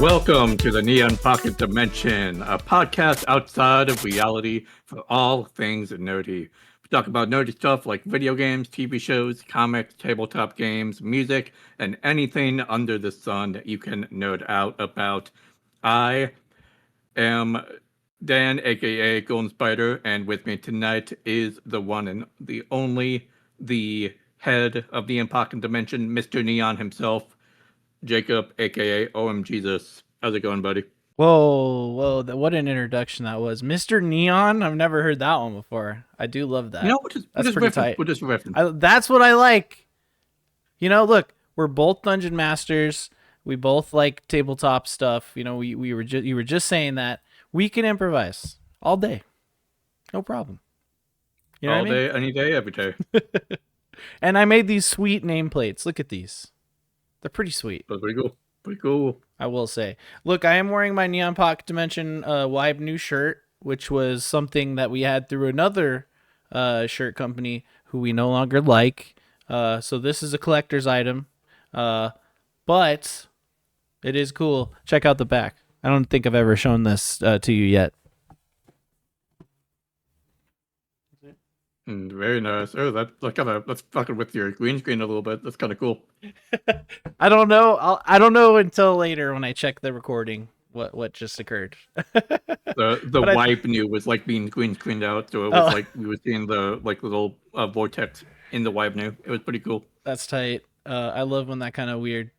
Welcome to the Neon Pocket Dimension, a podcast outside of reality for all things nerdy. We talk about nerdy stuff like video games, TV shows, comics, tabletop games, music, and anything under the sun that you can nerd out about. I am Dan, aka Golden Spider, and with me tonight is the one and the only, the head of the Pocket Dimension, Mr. Neon himself, Jacob, aka OM Jesus. How's it going, buddy? Whoa, what an introduction that was. Mr. Neon, I've never heard that one before. I do love that. You know, that's pretty tight. We're just riffing. That's what I like. You know, look, we're both dungeon masters. We both like tabletop stuff. You know, you were just saying that. We can improvise all day. No problem. You know all day, any day, every day. And I made these sweet nameplates. Look at these. They're pretty sweet. That's pretty cool. Pretty cool. I will say. Look, I am wearing my Neon Pocket Dimension Wibe new shirt, which was something that we had through another shirt company who we no longer like. So this is a collector's item. But it is cool. Check out the back. I don't think I've ever shown this to you yet. Very nice. Oh, that's fucking with your green screen a little bit. That's kind of cool. I don't know. I don't know until later when I check the recording what just occurred. the wipe new was like being green screened out, so it was like we were seeing the little vortex in the wipe new. It was pretty cool. That's tight. I love when that kind of weird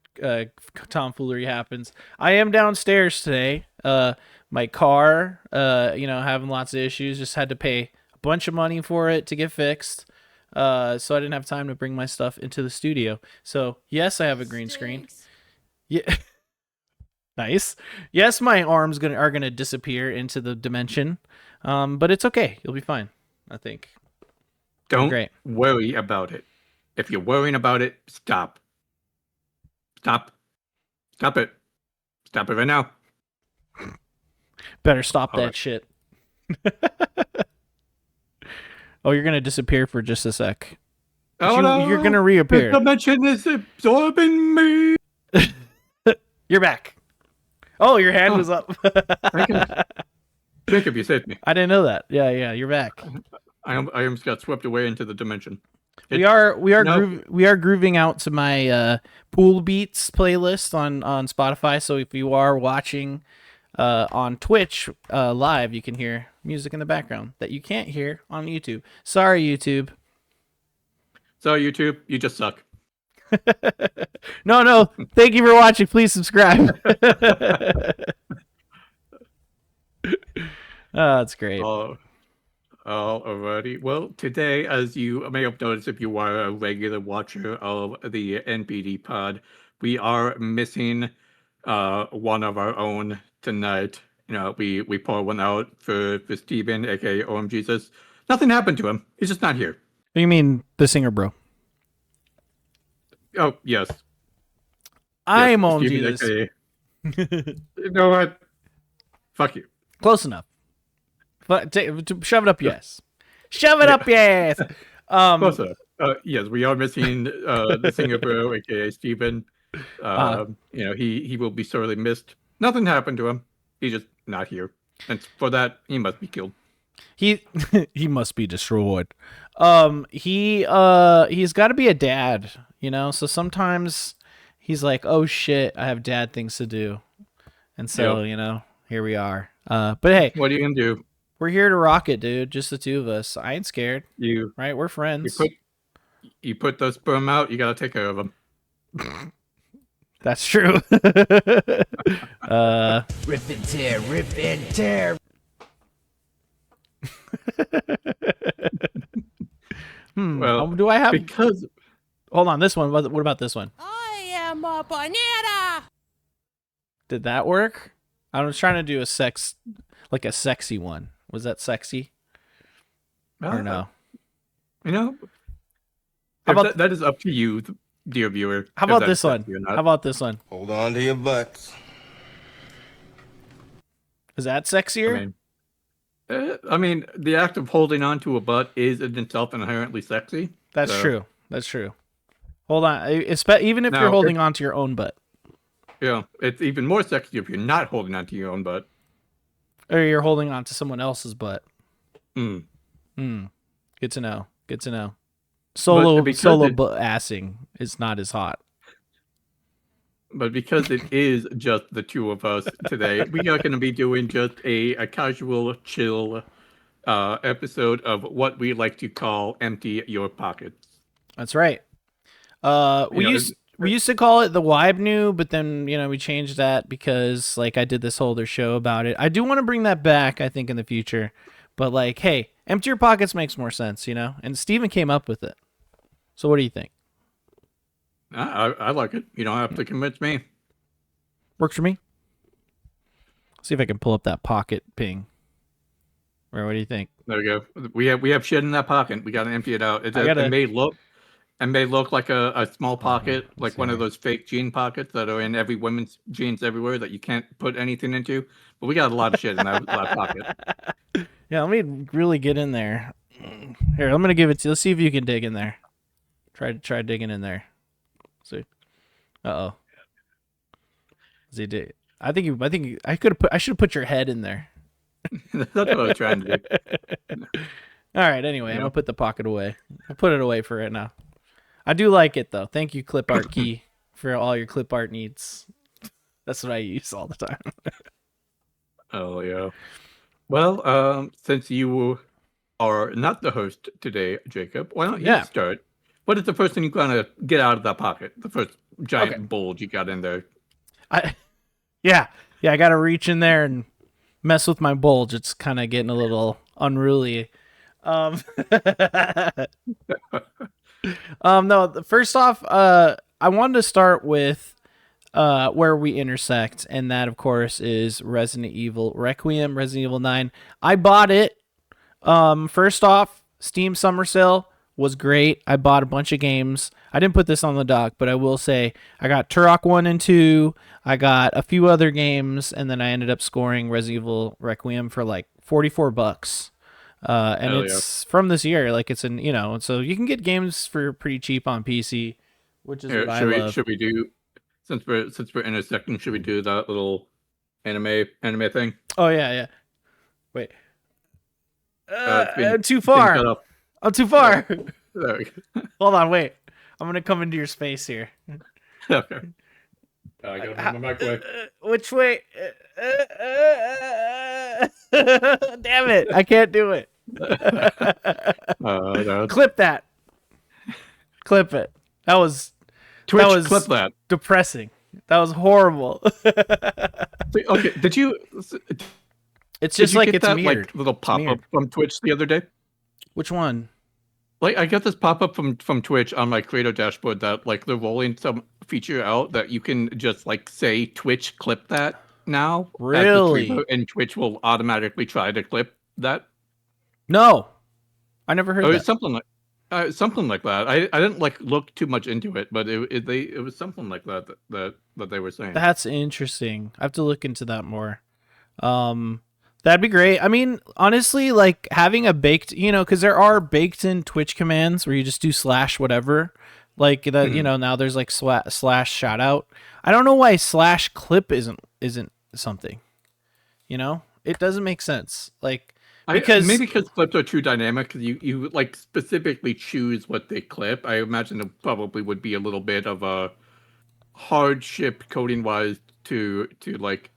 tomfoolery happens. I am downstairs today. My car, having lots of issues. Just had to pay bunch of money for it to get fixed, so I didn't have time to bring my stuff into the studio. So yes, I have a green screen. Yeah. Nice. Yes, my arms are gonna disappear into the dimension, but it's okay. You'll be fine, I think. Don't worry about it. If you're worrying about it, stop it right now. Better stop that shit. Oh, you're gonna disappear for just a sec. No. You're gonna reappear. The dimension is absorbing me. You're back. Oh, your hand was up. Jacob, you saved me. I didn't know that. Yeah, you're back. I almost got swept away into the dimension. We are grooving out to my Pool Beats playlist on Spotify. So if you are watching on Twitch live, you can hear music in the background that you can't hear on YouTube. Sorry, YouTube. Sorry, YouTube. You just suck. No. Thank you for watching. Please subscribe. That's great. Alrighty. Well, today, as you may have noticed if you are a regular watcher of the NPD pod, we are missing one of our own tonight. You know, we pour one out for Steven, aka OM Jesus. Nothing happened to him. He's just not here. You mean the singer bro? Oh, yes. I'm OM Jesus. You know what? Fuck you. Close enough. But shove it up your ass. Shove it up your ass. Close enough. Yes, we are missing the singer bro, aka Steven. He will be sorely missed. Nothing happened to him. He's just not here. And for that, he must be killed. He must be destroyed. He's got to be a dad, so sometimes he's like, oh shit, I have dad things to do. And so, here we are. But hey, what are you gonna do? We're here to rock it, dude. Just the two of us. I ain't scared. Right? We're friends. You put those sperm out, you gotta take care of them. That's true. Rip and tear, rip and tear. Well, do I have? Because hold on, this one. What about this one? I am a banana. Did that work? I was trying to do a sexy one. Was that sexy? Or no? That is up to you, dear viewer. How about this one? Hold on to your butts. Is that sexier? I mean, the act of holding on to a butt is in itself inherently sexy. That's true. Hold on. Even if you're holding on to your own butt. Yeah, it's even more sexy if you're not holding onto your own butt. Or you're holding on to someone else's butt. Mm. Good to know. Good to know. But because Solo it- butt assing is not as hot. But because it is just the two of us today, we are going to be doing just a casual, chill episode of what we like to call empty your pockets. That's right. We used to call it the Weibnu, but then we changed that because like I did this whole other show about it. I do want to bring that back, I think, in the future. But like, hey, empty your pockets makes more sense, And Steven came up with it. So what do you think? I like it. You don't have to convince me. Works for me. See if I can pull up that pocket ping. Or what do you think? There we go. We have shit in that pocket. We got to empty it out. It may look like a small pocket, like one of those fake jean pockets that are in every women's jeans everywhere that you can't put anything into. But we got a lot of shit in that pocket. Yeah, let me really get in there. Here, I'm gonna give it to you. Let's see if you can dig in there. Try digging in there. See. Uh-oh. Does he dig? I think I should have put your head in there. That's what I was trying to do. All right, anyway, I'm gonna put the pocket away. I'll put it away for right now. I do like it though. Thank you, Clip Art Key, for all your clip art needs. That's what I use all the time. Oh yeah. Well, since you are not the host today, Jacob, why don't you start? What is the first thing you're gonna get out of that pocket? The first giant bulge you got in there. I gotta reach in there and mess with my bulge. It's kind of getting a little unruly. No, first off, I wanted to start with where we intersect, and that of course is Resident Evil Requiem, Resident Evil 9. I bought it. First off, Steam Summer Sale was great. I bought a bunch of games. I didn't put this on the dock, but I will say I got Turok 1 and 2. I got a few other games, and then I ended up scoring Resident Evil Requiem for like $44. And it's from this year. Like it's so you can get games for pretty cheap on PC, which is what I love. Should we do, since we're intersecting, should we do that little anime thing? Oh yeah. Wait. I'm too far. I'm too far. Hold on, wait. I'm gonna come into your space here. Okay. I gotta move my mic away. Which way? Damn it! I can't do it. Clip that. Clip it. That was Twitch. Clip that. Depressing. That was horrible. Okay. Did you? It's just like it's that, weird. Like, little pop up from Twitch the other day. Which one? Like I got this pop up from Twitch on my creator dashboard that like they're rolling some feature out that you can just like say Twitch clip that now. Really? And Twitch will automatically try to clip that. No, I never heard that. Something like that. I didn't like look too much into it, but it was something like that they were saying. That's interesting. I have to look into that more. That'd be great. I mean, honestly, like having a baked, because there are baked in Twitch commands where you just do / whatever, like that. Now there's like / shout out. I don't know why / clip isn't something. It doesn't make sense. Like because clips are too dynamic. You like specifically choose what they clip. I imagine it probably would be a little bit of a hardship coding wise to like,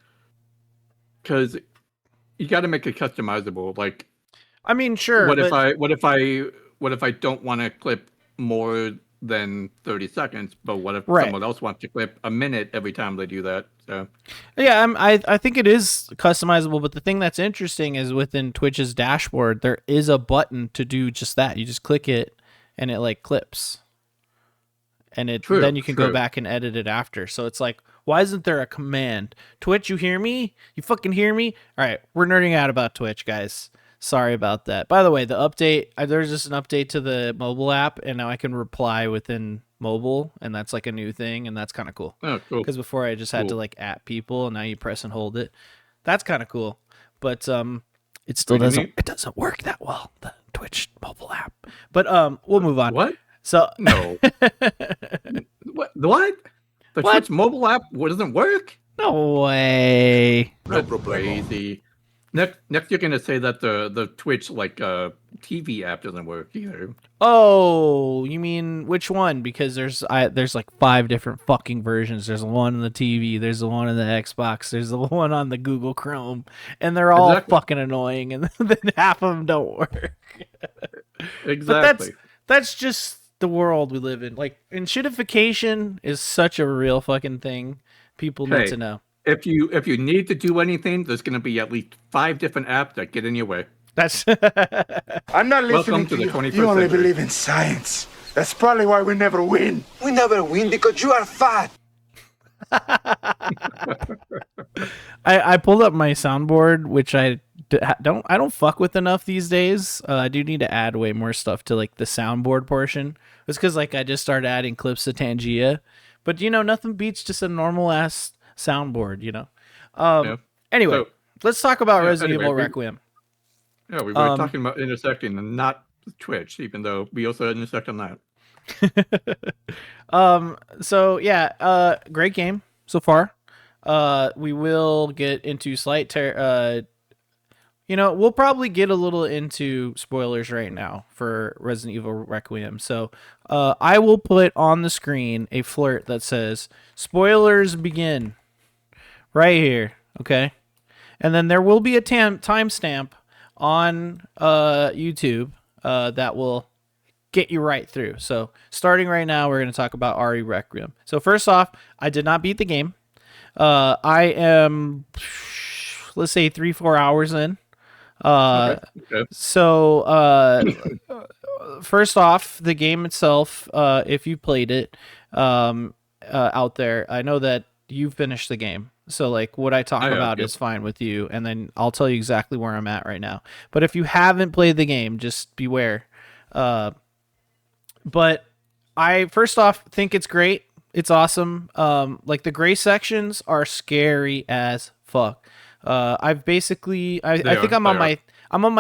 because you got to make it customizable. Like, I mean, sure. What if I don't want to clip more than 30 seconds? But what if someone else wants to clip a minute every time they do that? So yeah, I think it is customizable. But the thing that's interesting is within Twitch's dashboard, there is a button to do just that. You just click it, and it like clips, and then you can go back and edit it after. So it's like, why isn't there a command? Twitch, you hear me? You fucking hear me? All right, we're nerding out about Twitch, guys. Sorry about that. By the way, the update, there's just an update to the mobile app, and now I can reply within mobile, and that's like a new thing, and that's kind of cool. Oh, cool. Because before I just had to like at people, and now you press and hold it. That's kind of cool. But it still doesn't work that well, the Twitch mobile app. But we'll move on. What? So no. What? The What? Twitch mobile app doesn't work? No way. That's crazy. Next, you're gonna say that the Twitch TV app doesn't work either. Oh, you mean which one? Because there's like 5 different fucking versions. There's one on the TV, there's the one on the Xbox, there's the one on the Google Chrome, and they're all fucking annoying, and then half of them don't work. Exactly. But that's just the world we live in. Like, and shitification is such a real fucking thing. People need to know. If you need to do anything, there's gonna be at least 5 different apps that get in your way. That's I'm not listening Welcome to the 21st You only century. believe in science. That's probably why we never win. We never win because you are fat. I pulled up my soundboard, which I don't fuck with enough these days. I do need to add way more stuff to like the soundboard portion. It's because like I just started adding clips to Tangia, but nothing beats just a normal ass soundboard. Anyway, So, let's talk about Resident anyway, Evil Requiem. Yeah, we were talking about intersecting and not Twitch, even though we also intersect on that. So yeah, great game so far. We will get into we'll probably get a little into spoilers right now for Resident Evil Requiem. So I will put on the screen a flirt that says spoilers begin right here, okay? And then there will be a timestamp on YouTube that will get you right through. So starting right now, we're going to talk about RE Requiem. So first off, I did not beat the game. I am, let's say, 3-4 hours in. Okay. So first off, the game itself, if you played it out there, I know that you've finished the game. So like what I talk about is fine with you, and then I'll tell you exactly where I'm at right now. But if you haven't played the game, just beware. But I first off think it's great. It's awesome. Like the gray sections are scary as fuck. I think I'm on my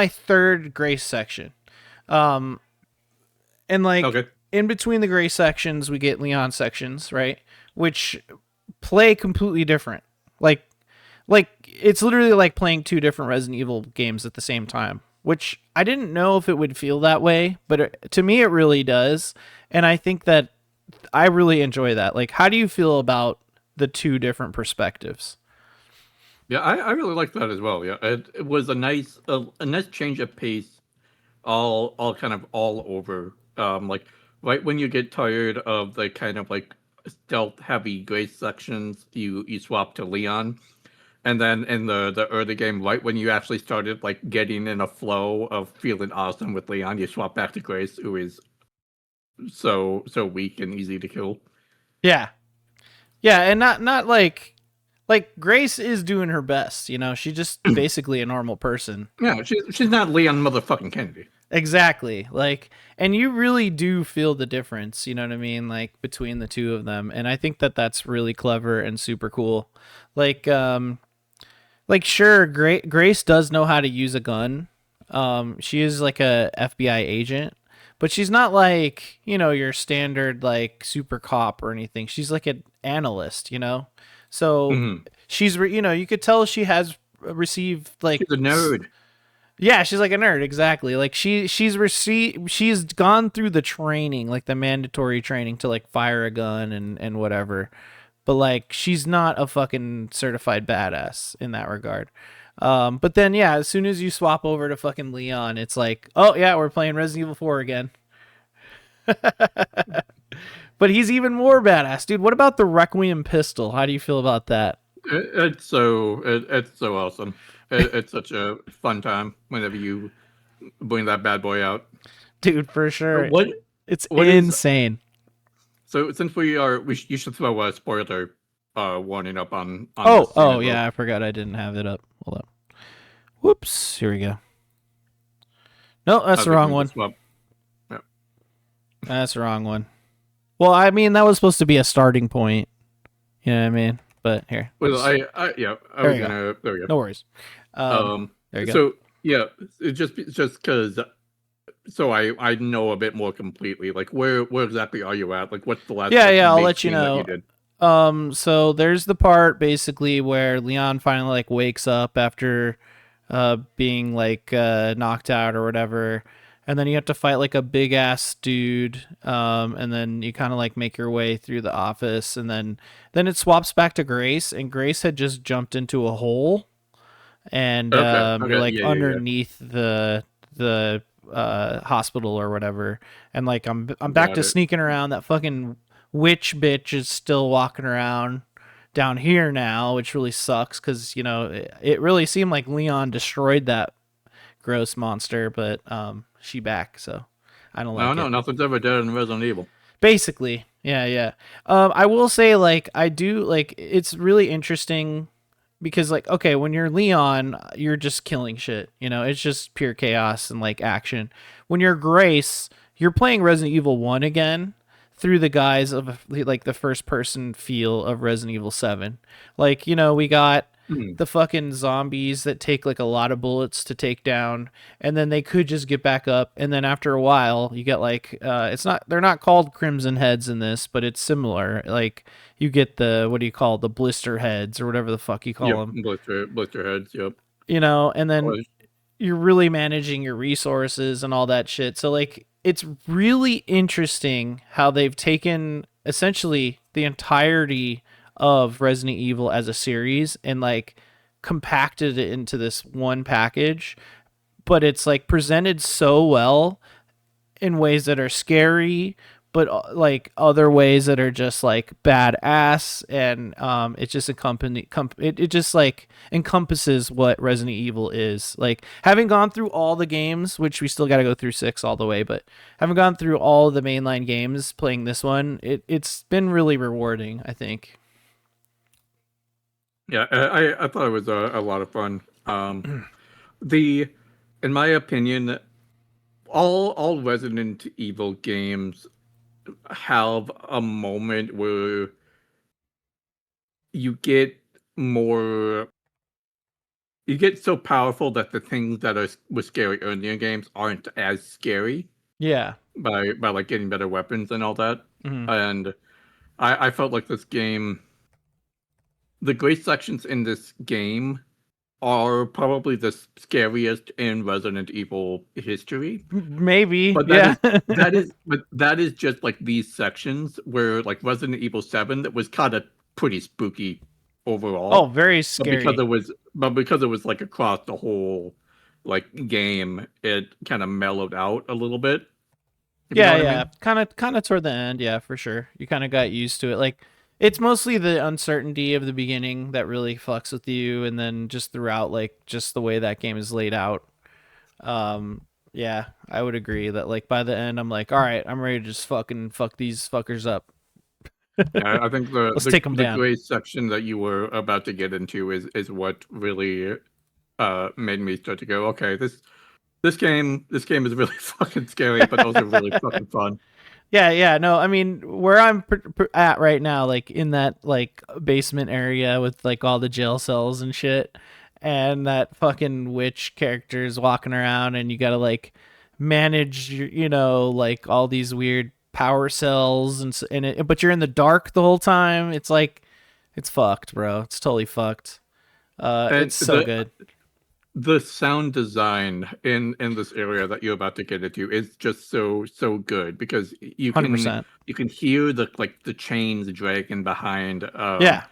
3rd gray section. And like in between the gray sections, we get Leon sections, right? Which play completely different. Like it's literally like playing 2 different Resident Evil games at the same time, which I didn't know if it would feel that way, but to me it really does. And I think that I really enjoy that. Like, how do you feel about the 2 different perspectives? Yeah, I really like that as well. Yeah, it was a nice change of pace, all kind of all over. Like right when you get tired of the kind of like stealth heavy gray sections, you swap to Leon, and then in the early game, right when you actually started like getting in a flow of feeling awesome with Leon, you swap back to Grace, who is so weak and easy to kill. Yeah, and not like Grace is doing her best. She's just basically a normal person. Yeah, she's not Leon motherfucking Kennedy. Exactly. Like, and you really do feel the difference, you know what I mean? Like between the 2 of them. And I think that that's really clever and super cool. Like sure, Grace does know how to use a gun. She is like a FBI agent, but she's not like, your standard like super cop or anything. She's like an analyst, So she's, you could tell she has received like she's a nerd. Yeah, she's like a nerd, exactly. Like she's gone through the training, like the mandatory training to like fire a gun and whatever. But like she's not a fucking certified badass in that regard. But then yeah, as soon as you swap over to fucking Leon, it's like, oh yeah, we're playing Resident Evil 4 again. But he's even more badass, dude. What about the Requiem pistol? How do you feel about that? It's so awesome. It's such a fun time whenever you bring that bad boy out, dude. For sure, it's what insane. So since you should throw a spoiler warning up on oh yeah, I forgot I didn't have it up. Hold up. Whoops. Here we go. No, that's the wrong one. Yeah. That's the wrong one. Well, I mean, that was supposed to be a starting point. You know what I mean? But here. Well, there we go. No worries. There you go. So yeah, it's just because. So I know a bit more completely. Like where exactly are you at? Like what's the last? Yeah. I'll let you know. So there's the part basically where Leon finally like wakes up after being like knocked out or whatever, and then you have to fight like a big ass dude, and then you kind of like make your way through the office, and then it swaps back to Grace, and Grace had just jumped into a hole, and Okay. you're like Yeah. underneath the hospital or whatever, and like I'm back Got to it. sneaking around. That fucking witch bitch is still walking around down here now, which really sucks because it really seemed like Leon destroyed that gross monster, but she back, so I don't like No, it. nothing's ever dead in Resident Evil. Basically, yeah. I will say, like, I do like it's really interesting because, like, okay, when you're Leon, you're just killing shit. It's just pure chaos and like action. When you're Grace, you're playing Resident Evil 1 again through the guise of like the first person feel of Resident Evil 7. Like, we got Hmm. the fucking zombies that take like a lot of bullets to take down, and then they could just get back up, and then after a while you get like they're not called crimson heads in this, but it's similar. Like you get the, what do you call it, the blister heads or whatever the fuck you call Yep. them, Blister heads. Yep. and then Well, you're really managing your resources and all that shit. So like it's really interesting how they've taken essentially the entirety of Resident Evil as a series and like compacted it into this one package, but it's like presented so well in ways that are scary, but like other ways that are just like badass, and it just it just like encompasses what Resident Evil is. Like having gone through all the games, which we still got to go through 6 all the way, but having gone through all the mainline games, playing this one, it's been really rewarding, I think. Yeah, I thought it was a lot of fun. In my opinion, all Resident Evil games have a moment where you get more, you get so powerful that the things that were scary earlier in games aren't as scary Yeah. by like getting better weapons and all that. Mhm. And I felt like this game, the great sections in this game are probably the scariest in Resident Evil history. Maybe. But Yeah. that is just like these sections where like Resident Evil 7 that was kind of pretty spooky overall. Oh, very But scary. because it was like across the whole like game, it kind of mellowed out a little bit. If you know what I mean. Kind of toward the end, yeah, for sure. You kind of got used to it. Like it's mostly the uncertainty of the beginning that really fucks with you, and then just throughout, like just the way that game is laid out. Yeah, I would agree that like by the end, I'm like, all right, I'm ready to just fucking fuck these fuckers up. Yeah, I think Let's take 'em the down. gray section that you were about to get into is what really made me start to go, okay, this game is really fucking scary, but also really fucking fun. Yeah, no, I mean, where I'm at right now, like in that like basement area with like all the jail cells and shit, and that fucking witch character is walking around, and you gotta like manage, like all these weird power cells but you're in the dark the whole time. It's like, it's fucked, bro. It's totally fucked. And It's so good. the sound design in this area that you're about to get into is just so good because you 100%. can hear the chains dragging behind. Yeah.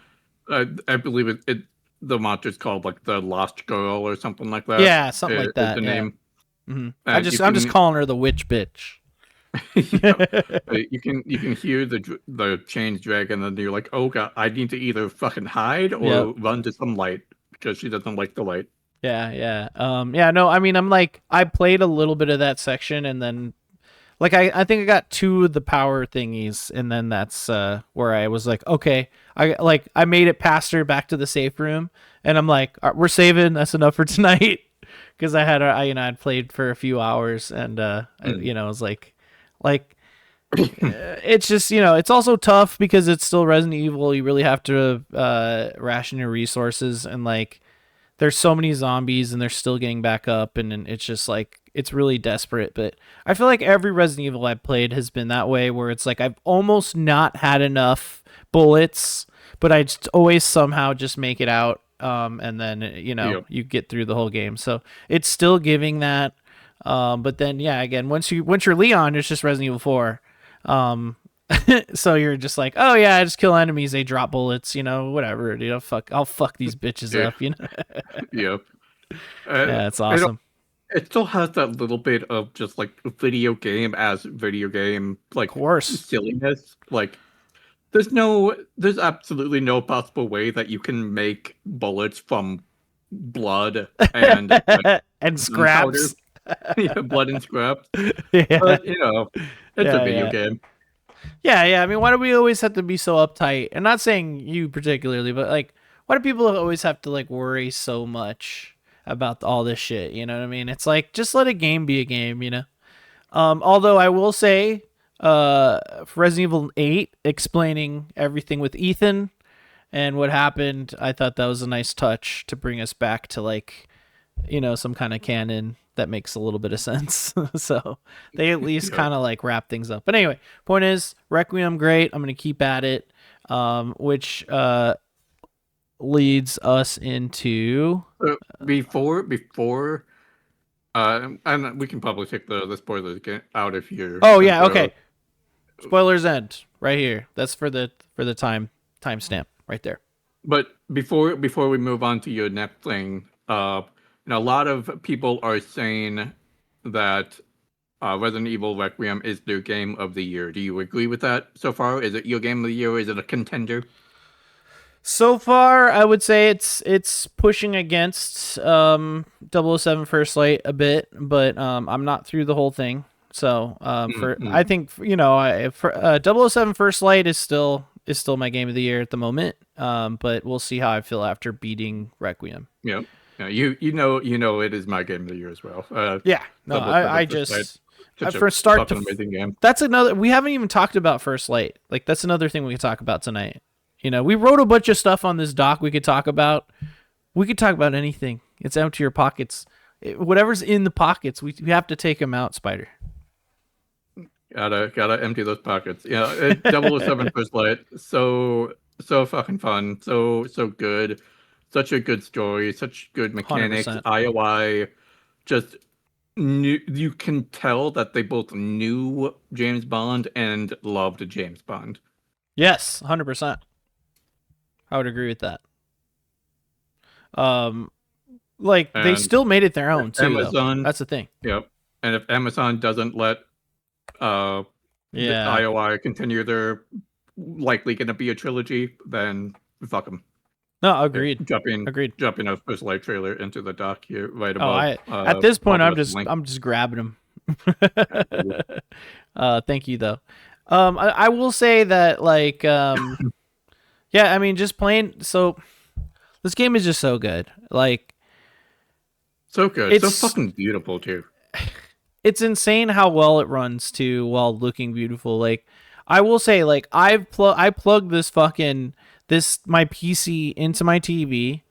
I believe it the monster's called like the Lost Girl or something like that. Yeah, something like Is that. the Yeah. name. I'm just calling her the witch bitch. You can hear the chains dragging, and you're like, oh god, I need to either fucking hide or run to some light because she doesn't like the light. Yeah. Yeah, no, I mean, I'm like, I played a little bit of that section, and then like I think I got 2 of the power thingies, and then that's where I was like, okay, I made it past her back to the safe room, and I'm like, all right, we're saving, that's enough for tonight, because I'd played for a few hours, and I was like it's just, it's also tough because it's still Resident Evil. You really have to ration your resources, and like there's so many zombies and they're still getting back up, and it's just like, it's really desperate. But I feel like every Resident Evil I've played has been that way, where it's like I've almost not had enough bullets but I just always somehow just make it out, and then Yep. you get through the whole game. So it's still giving that, but then yeah, again, once you're Leon, it's just Resident Evil 4. So you're just like, oh yeah, I just kill enemies, they drop bullets, whatever, I'll fuck these bitches Yeah. up, Yep. Yeah, it's It, awesome. it still has that little bit of just like video game as video game, like Of course. silliness. Like, there's absolutely no possible way that you can make bullets from blood and like, And gunpowder. scraps. Yeah, blood and scraps. Yeah. But it's a Yeah, video yeah. game. Yeah. I mean, why do we always have to be so uptight? And not saying you particularly, but like, why do people always have to like worry so much about all this shit? You know what I mean? It's like, just let a game be a game, Although I will say, for Resident Evil 8, explaining everything with Ethan and what happened, I thought that was a nice touch to bring us back to like, some kind of canon that makes a little bit of sense. So they at least Yeah. kind of like wrap things up. But anyway, point is, Requiem, great. I'm going to keep at it, which leads us into... Before, and we can probably take the spoilers out if you're. Oh, yeah, okay. Spoilers end right here. That's for the timestamp right there. But before we move on to your next thing, a lot of people are saying that Resident Evil Requiem is their game of the year. Do you agree with that so far? Is it your game of the year? Or is it a contender? So far, I would say it's pushing against 007 First Light a bit, but I'm not through the whole thing. So I think for 007 First Light is still my game of the year at the moment. But we'll see how I feel after beating Requiem. Yeah. You know it is my game of the year as well. Yeah. No, I just for start to amazing game. That's another. We haven't even talked about First Light. Like, that's another thing we could talk about tonight. We wrote a bunch of stuff on this doc we could talk about. We could talk about anything. It's empty your pockets. Whatever's in the pockets, we have to take them out, Spider. Gotta empty those pockets. Yeah, 007 First Light. So fucking fun. So good. Such a good story. Such good mechanics. 100%. IOI just knew, you can tell that they both knew James Bond and loved James Bond. Yes, 100%. I would agree with that. Like, they still made it their own too. Amazon, though. That's the thing. Yep. And if Amazon doesn't let the IOI continue their likely going to be a trilogy, then fuck them. No, agreed. Agreed. Jumping a First Light trailer into the doc here right above. At this point, I'm just grabbing them. Thank you though. I will say that like yeah, I mean, just playing. So this game is just so good. Like, so good. It's so fucking beautiful too. It's insane how well it runs too, while looking beautiful. Like, I will say, like, I plugged my PC into my TV.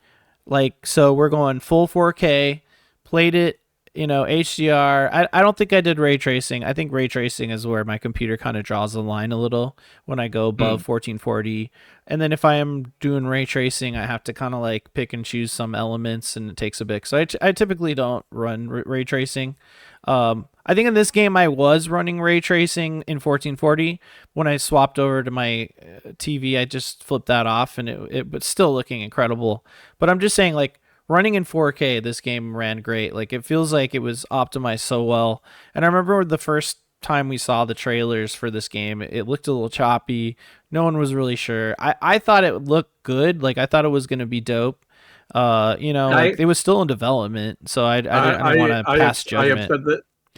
Like, so we're going full 4K, played it, HDR. I don't think I did ray tracing. I think ray tracing is where my computer kind of draws the line a little when I go above 1440. And then if I am doing ray tracing, I have to kind of like pick and choose some elements, and it takes a bit. So I typically don't run ray tracing. I think in this game I was running ray tracing in 1440. When I swapped over to my TV, I just flipped that off, and it was still looking incredible. But I'm just saying, like, running in 4K, this game ran great. Like, it feels like it was optimized so well. And I remember the first time we saw the trailers for this game, it looked a little choppy. No one was really sure. I thought it looked good. Like, I thought it was going to be dope. It was still in development, so I didn't want to pass judgment.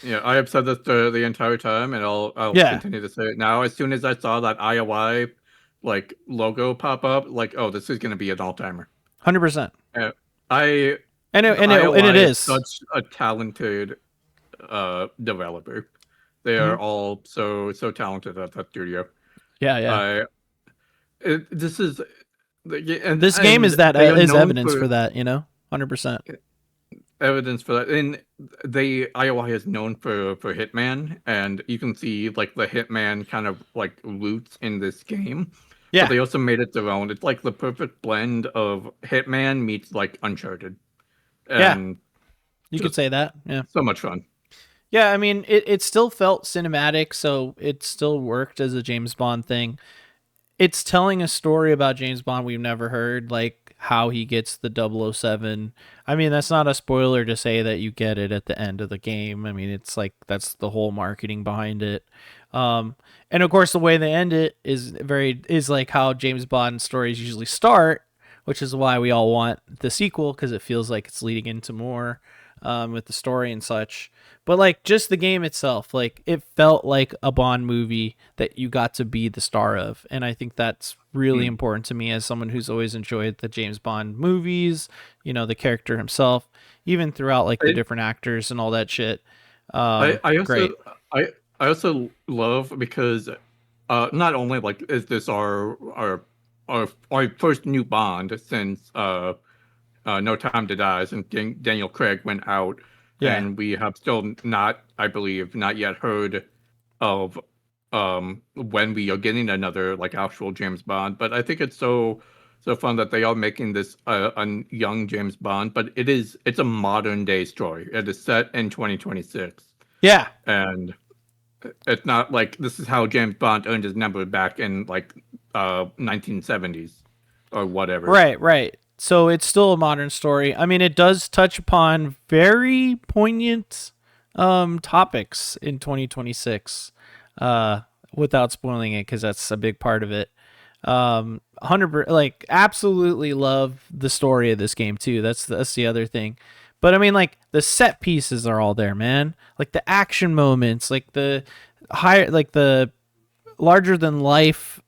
I have said this the entire time, and I'll continue to say it now. As soon as I saw that IOI like logo pop up, like, oh, this is going to be an all-timer. 100%. It is such a talented developer. They are all so talented at that studio. Yeah. This is. This game is evidence for that, 100%. Evidence for that. And IOI is known for Hitman, and you can see like the Hitman kind of like roots in this game. Yeah. but they also made it their own. It's like the perfect blend of Hitman meets like Uncharted, Yeah. and You could say that. Yeah. so much fun. Yeah, I mean, it still felt cinematic, so it still worked as a James Bond thing. It's telling a story about James Bond we've never heard, like how he gets the 007. I mean, that's not a spoiler to say that you get it at the end of the game. I mean, it's like that's the whole marketing behind it. And of course, the way they end it is like how James Bond stories usually start, which is why we all want the sequel because it feels like it's leading into more with the story and such. But like just the game itself, like it felt like a Bond movie that you got to be the star of, and I think that's really important to me as someone who's always enjoyed the James Bond movies. You know, the character himself, even throughout like the different actors and all that shit. I also Great. I also love because not only like is this our first new Bond since No Time to Die, since Daniel Craig went out, Yeah. and we have still not, I believe, not yet heard of when we are getting another like actual James Bond. But I think it's so fun that they are making this a young James Bond, but it's a modern day story. It is set in 2026, Yeah. and it's not like this is how James Bond earned his number back in like 1970s or whatever. Right. So it's still a modern story. I mean, it does touch upon very poignant topics in 2026 without spoiling it because that's a big part of it. 100 like absolutely love the story of this game too. That's the other thing. But I mean, like the set pieces are all there, man. Like the action moments, like the the larger than life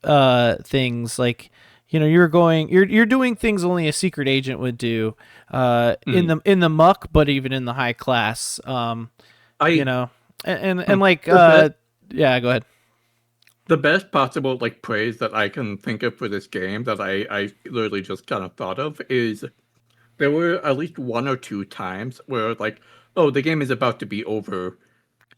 things, like you know you're doing things only a secret agent would do in the muck, but even in the high class, you know, and like yeah, go ahead. The best possible like praise that I can think of for this game that I literally just kind of thought of is there were at least one or two times where like, oh, the game is about to be over.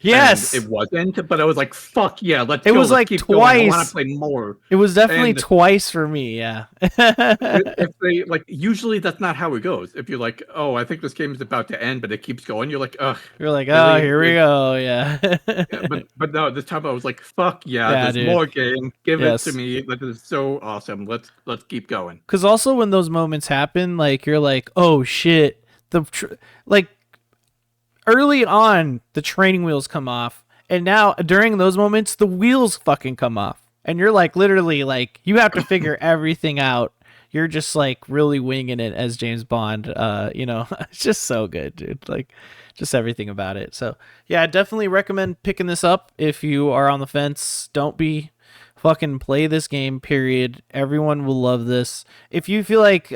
Yes, and it wasn't, but I was like, "Fuck yeah, let's it go! was Let's like keep twice. going. I want to play more." It was definitely And twice for me. Yeah. if they like, usually that's not how it goes. If you're like, "Oh, I think this game is about to end," but it keeps going, you're like, "Ugh." You're like, oh, Really? here we go. Yeah. Yeah, but no, this time I was like, "Fuck yeah, Yeah, there's dude. more game. Give it to Yes. me. That is so awesome. Let's keep going." Because also when those moments happen, like you're like, oh shit, like early on the training wheels come off, and now during those moments the wheels fucking come off, and you're like literally like you have to figure everything out. You're just like really winging it as James Bond. You know, it's just so good, dude. Like just everything about it. So yeah, I definitely recommend picking this up if you are on the fence. Don't be fucking play this game, period. Everyone will love this. If you feel like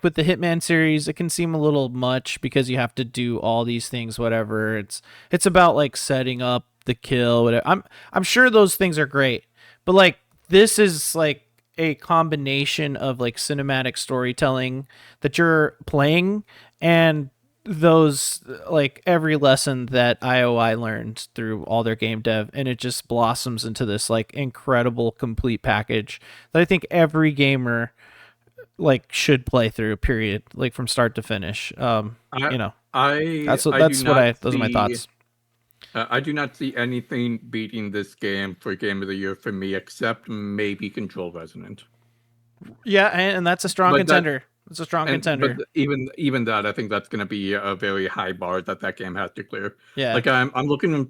with the Hitman series, it can seem a little much because you have to do all these things, whatever. It's about like setting up the kill, whatever. I'm sure those things are great. But like this is like a combination of like cinematic storytelling that you're playing and those like every lesson that IOI learned through all their game dev, and it just blossoms into this like incredible complete package that I think every gamer like should play through, period, like from start to finish. You know, those are my thoughts. I do not see anything beating this game for Game of the Year for me, except maybe Control Resonant. Yeah, and that's a strong contender. It's a strong contender. But even that, I think that's going to be a very high bar that game has to clear. Yeah. Like I'm looking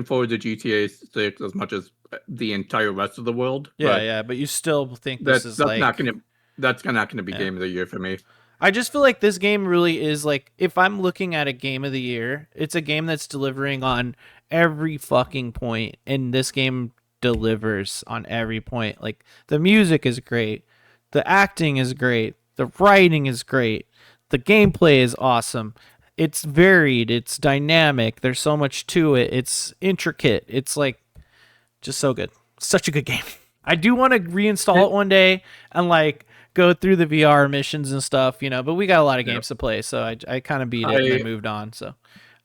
forward to GTA 6 as much as the entire rest of the world. Yeah. But you still think that's not gonna be Game of the Year for me. I just feel like this game really is like, if I'm looking at a game of the year, it's a game that's delivering on every fucking point, and this game delivers on every point. Like the music is great, the acting is great, the writing is great, the gameplay is awesome. It's varied, it's dynamic, there's so much to it, it's intricate, it's like just so good. Such a good game. I do want to reinstall it one day and like go through the VR missions and stuff, you know, but we got a lot of games to play, so I kind of beat it and then moved on. So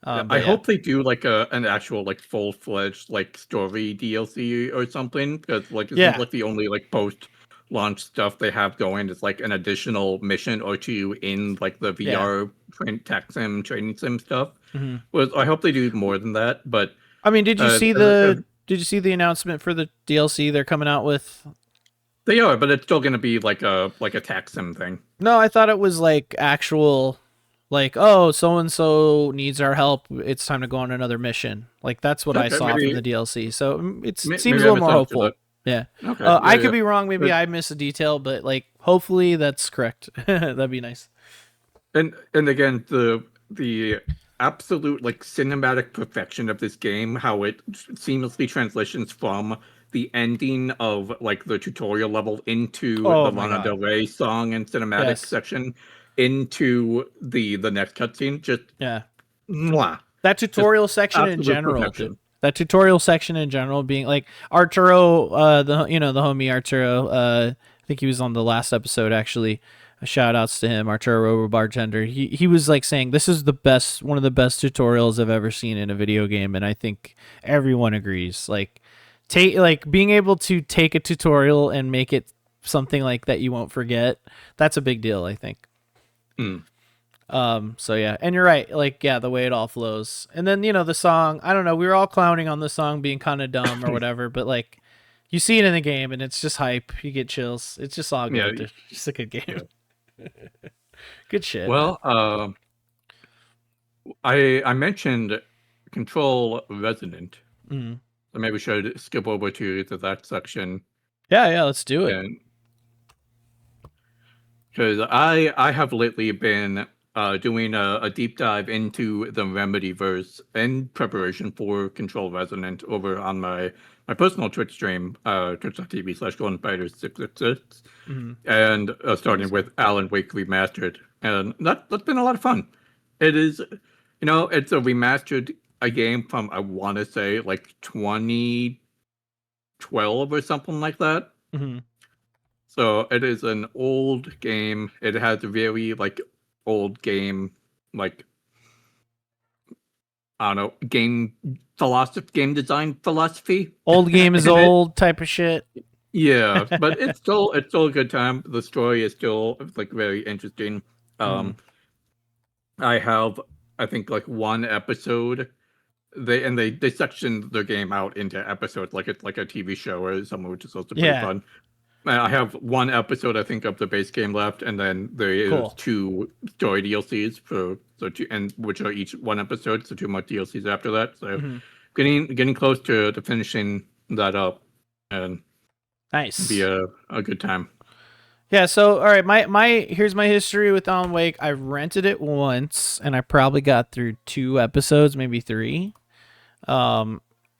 I hope they do like an actual like full-fledged like story DLC or something, because like it seems like the only like post-launch stuff they have going is like an additional mission or two in like the VR tech sim training sim stuff. Was I hope they do more than that, but I mean, did you see the announcement for the DLC they're coming out with? They are, but it's still going to be like a tech sim thing. No, I thought it was like actual, like, oh, so and so needs our help. It's time to go on another mission. Like that's what I saw from the DLC. So it seems a little more hopeful. Yeah. Okay. I could be wrong. Maybe I missed a detail, but like hopefully that's correct. That'd be nice. And again, the absolute like cinematic perfection of this game, how it seamlessly transitions from the ending of like the tutorial level into the Lana Del Rey song and cinematic section into the next cutscene. Just mwah. That tutorial section in general. That tutorial section in general being like Arturo, the homie Arturo. I think he was on the last episode actually. Shout outs to him, Arturo Bartender. He was like saying this is one of the best tutorials I've ever seen in a video game, and I think everyone agrees. Like being able to take a tutorial and make it something like that you won't forget, that's a big deal, I think. So yeah, and you're right, like the way it all flows. And then the song, I don't know, we were all clowning on the song being kind of dumb or whatever, but like you see it in the game and it's just hype, you get chills, it's just all good. It's just a good game. Good shit. Well, I mentioned Control Resonant. So maybe we should skip over to that section. Yeah, let's do it. Because I have lately been doing a deep dive into the Remedyverse in preparation for Control Resonant over on my personal Twitch stream, twitch.tv/GoldenFighters666, and starting with Alan Wake Remastered, and that's been a lot of fun. It is, it's a remastered game from I want to say like 2012 or something like that. So it is an old game. It has a very like old game, like I don't know, game design philosophy. Old game is old type of shit. Yeah, but it's still a good time. The story is still like very interesting. I have I think like one episode. They sectioned their game out into episodes like it's like a TV show or something, which is also pretty fun. I have one episode, I think, of the base game left, and then there is 2 story DLCs which are each one episode, so 2 more DLCs after that. So getting close to finishing that up, and nice, be a good time. Yeah. So all right, here's my history with Alan Wake. I rented it once, and I probably got through 2 episodes, maybe 3.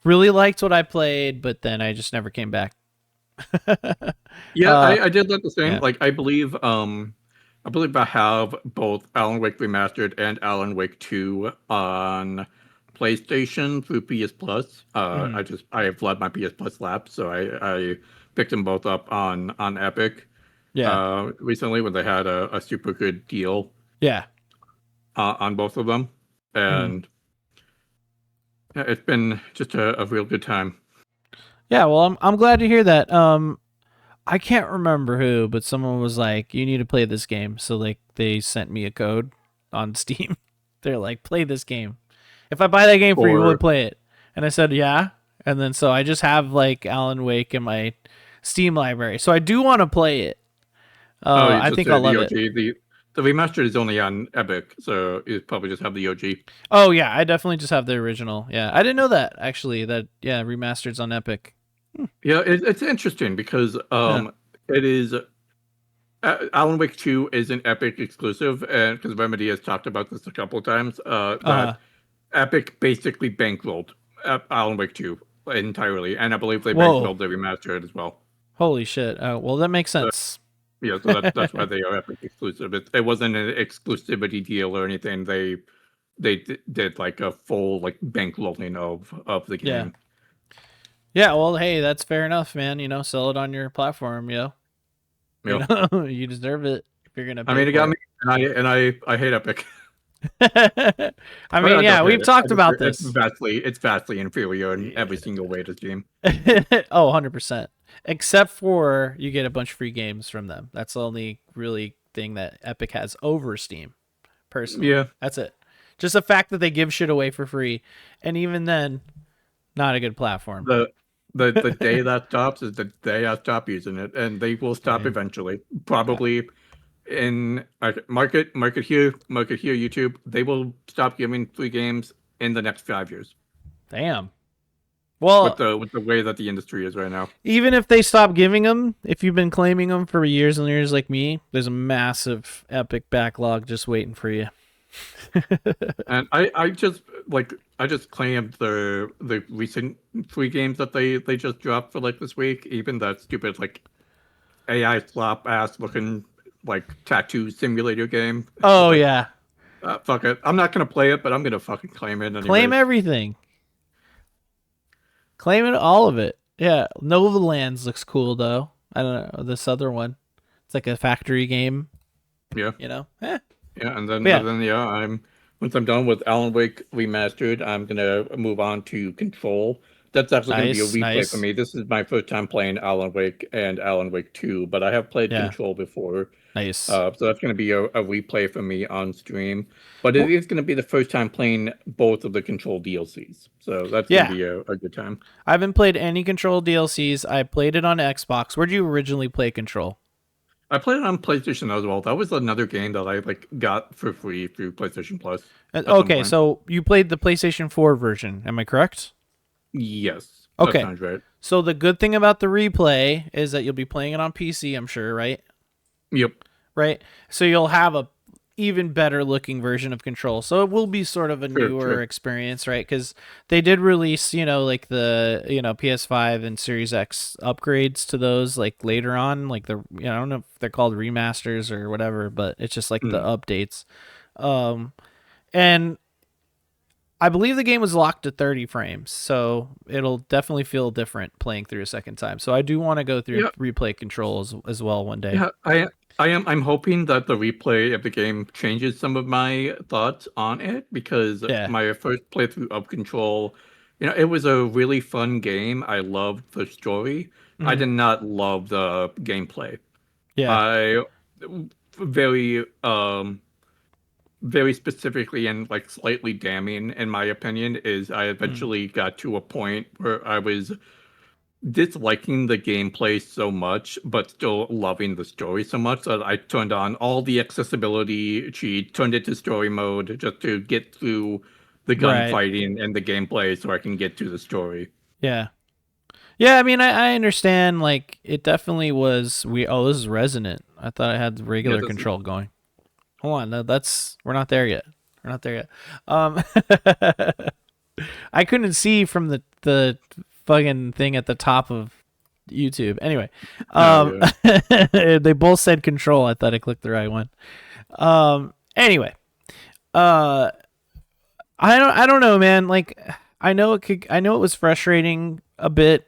Really liked what I played, but then I just never came back. I did that the same. Yeah. Like I believe I have both Alan Wake Remastered and Alan Wake 2 on PlayStation through PS Plus. I have led my PS Plus lap, so I picked them both up on Epic. Recently when they had a super good deal. On both of them, and it's been just a real good time. Yeah, well, I'm glad to hear that. I can't remember who, but someone was like, "You need to play this game." So like, they sent me a code on Steam. They're like, "Play this game. If I buy that game for you, will you play it?" And I said, "Yeah." And then so I just have like Alan Wake in my Steam library, so I do want to play it. I think I'll love it. The remastered is only on Epic, so you probably just have the OG. Oh yeah, I definitely just have the original. Yeah, I didn't know that actually. That remastered's on Epic. Yeah, it's interesting because it is Alan Wake 2 is an Epic exclusive, and because Remedy has talked about this a couple times, that Epic basically bankrolled Alan Wake 2 entirely, and I believe they bankrolled the remastered as well. Holy shit! Well, that makes sense. So that's why they are Epic exclusive. It wasn't an exclusivity deal or anything. They did like a full like bankrolling of the game. Yeah, well, hey, that's fair enough, man. Sell it on your platform, you deserve it if you're gonna. I mean, it got me, and I hate Epic. I mean, yeah, we've talked about It's this. vastly inferior in every single way to Steam. Oh, 100%. Except for you get a bunch of free games from them. That's the only really thing that Epic has over Steam, personally. Yeah. That's it. Just the fact that they give shit away for free. And even then, not a good platform. The day that stops is the day I stop using it, and they will stop eventually. Probably in market here, YouTube, they will stop giving free games in the next 5 years. Damn. Well, with the way that the industry is right now. even if they stop giving them, if you've been claiming them for years and years like me, there's a massive Epic backlog just waiting for you. And I just claimed the recent free games that they just dropped for like this week, even that stupid like AI slop ass looking like tattoo simulator game. Oh, like, yeah. Fuck it. I'm not gonna play it, but I'm gonna fucking claim it anyway. Claim everything. Claim it, all of it. Yeah. Nova Lands looks cool, though. I don't know. This other one. It's like a factory game. Yeah. You know? Yeah, and then once I'm done with Alan Wake Remastered, I'm gonna move on to Control. That's actually gonna be a replay for me. This is my first time playing Alan Wake and Alan Wake 2, but I have played Control before. Nice. So that's gonna be a replay for me on stream. But it is gonna be the first time playing both of the Control DLCs. So that's gonna be a good time. I haven't played any Control DLCs. I played it on Xbox. Where'd you originally play Control? I played it on PlayStation as well. That was another game that I got for free through PlayStation Plus. Okay, so you played the PlayStation 4 version. Am I correct? Yes. Okay. That sounds right. So the good thing about the replay is that you'll be playing it on PC, I'm sure, right? Yep. Right? So you'll have a even better looking version of Control. So it will be sort of a newer experience, right? Because they did release, like the, PS5 and Series X upgrades to those like later on, like the, I don't know if they're called remasters or whatever, but it's just like the updates. And I believe the game was locked to 30 frames, so it'll definitely feel different playing through a second time. So I do want to go through replay Control as well one day. Yeah, I'm hoping that the replay of the game changes some of my thoughts on it, because my first playthrough of Control, it was a really fun game. I loved the story. I did not love the gameplay. I very specifically and like slightly damning in my opinion is I eventually got to a point where I was disliking the gameplay so much but still loving the story so much that I turned on all the accessibility cheats, turned it to story mode just to get through the gunfighting and the gameplay so I can get to the story. Yeah, I mean, I understand, like, it definitely was this is resonant. I thought I had the regular Control going. Hold on, no, we're not there yet. I couldn't see from the fucking thing at the top of YouTube. Anyway, they both said Control. I thought I clicked the right one. Anyway, I don't know, man. Like, I know it was frustrating a bit.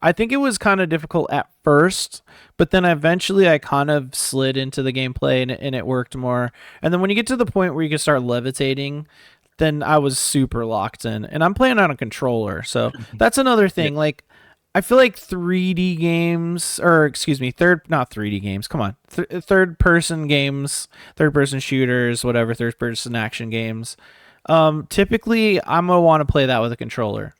I think it was kind of difficult at first, but then eventually I kind of slid into the gameplay and it worked more. And then when you get to the point where you can start levitating, then I was super locked in. And I'm playing on a controller, so that's another thing. Like, I feel like 3D games, or excuse me, not 3D games. Come on, third-person games, third-person shooters, whatever, third-person action games. Typically, I'm gonna want to play that with a controller.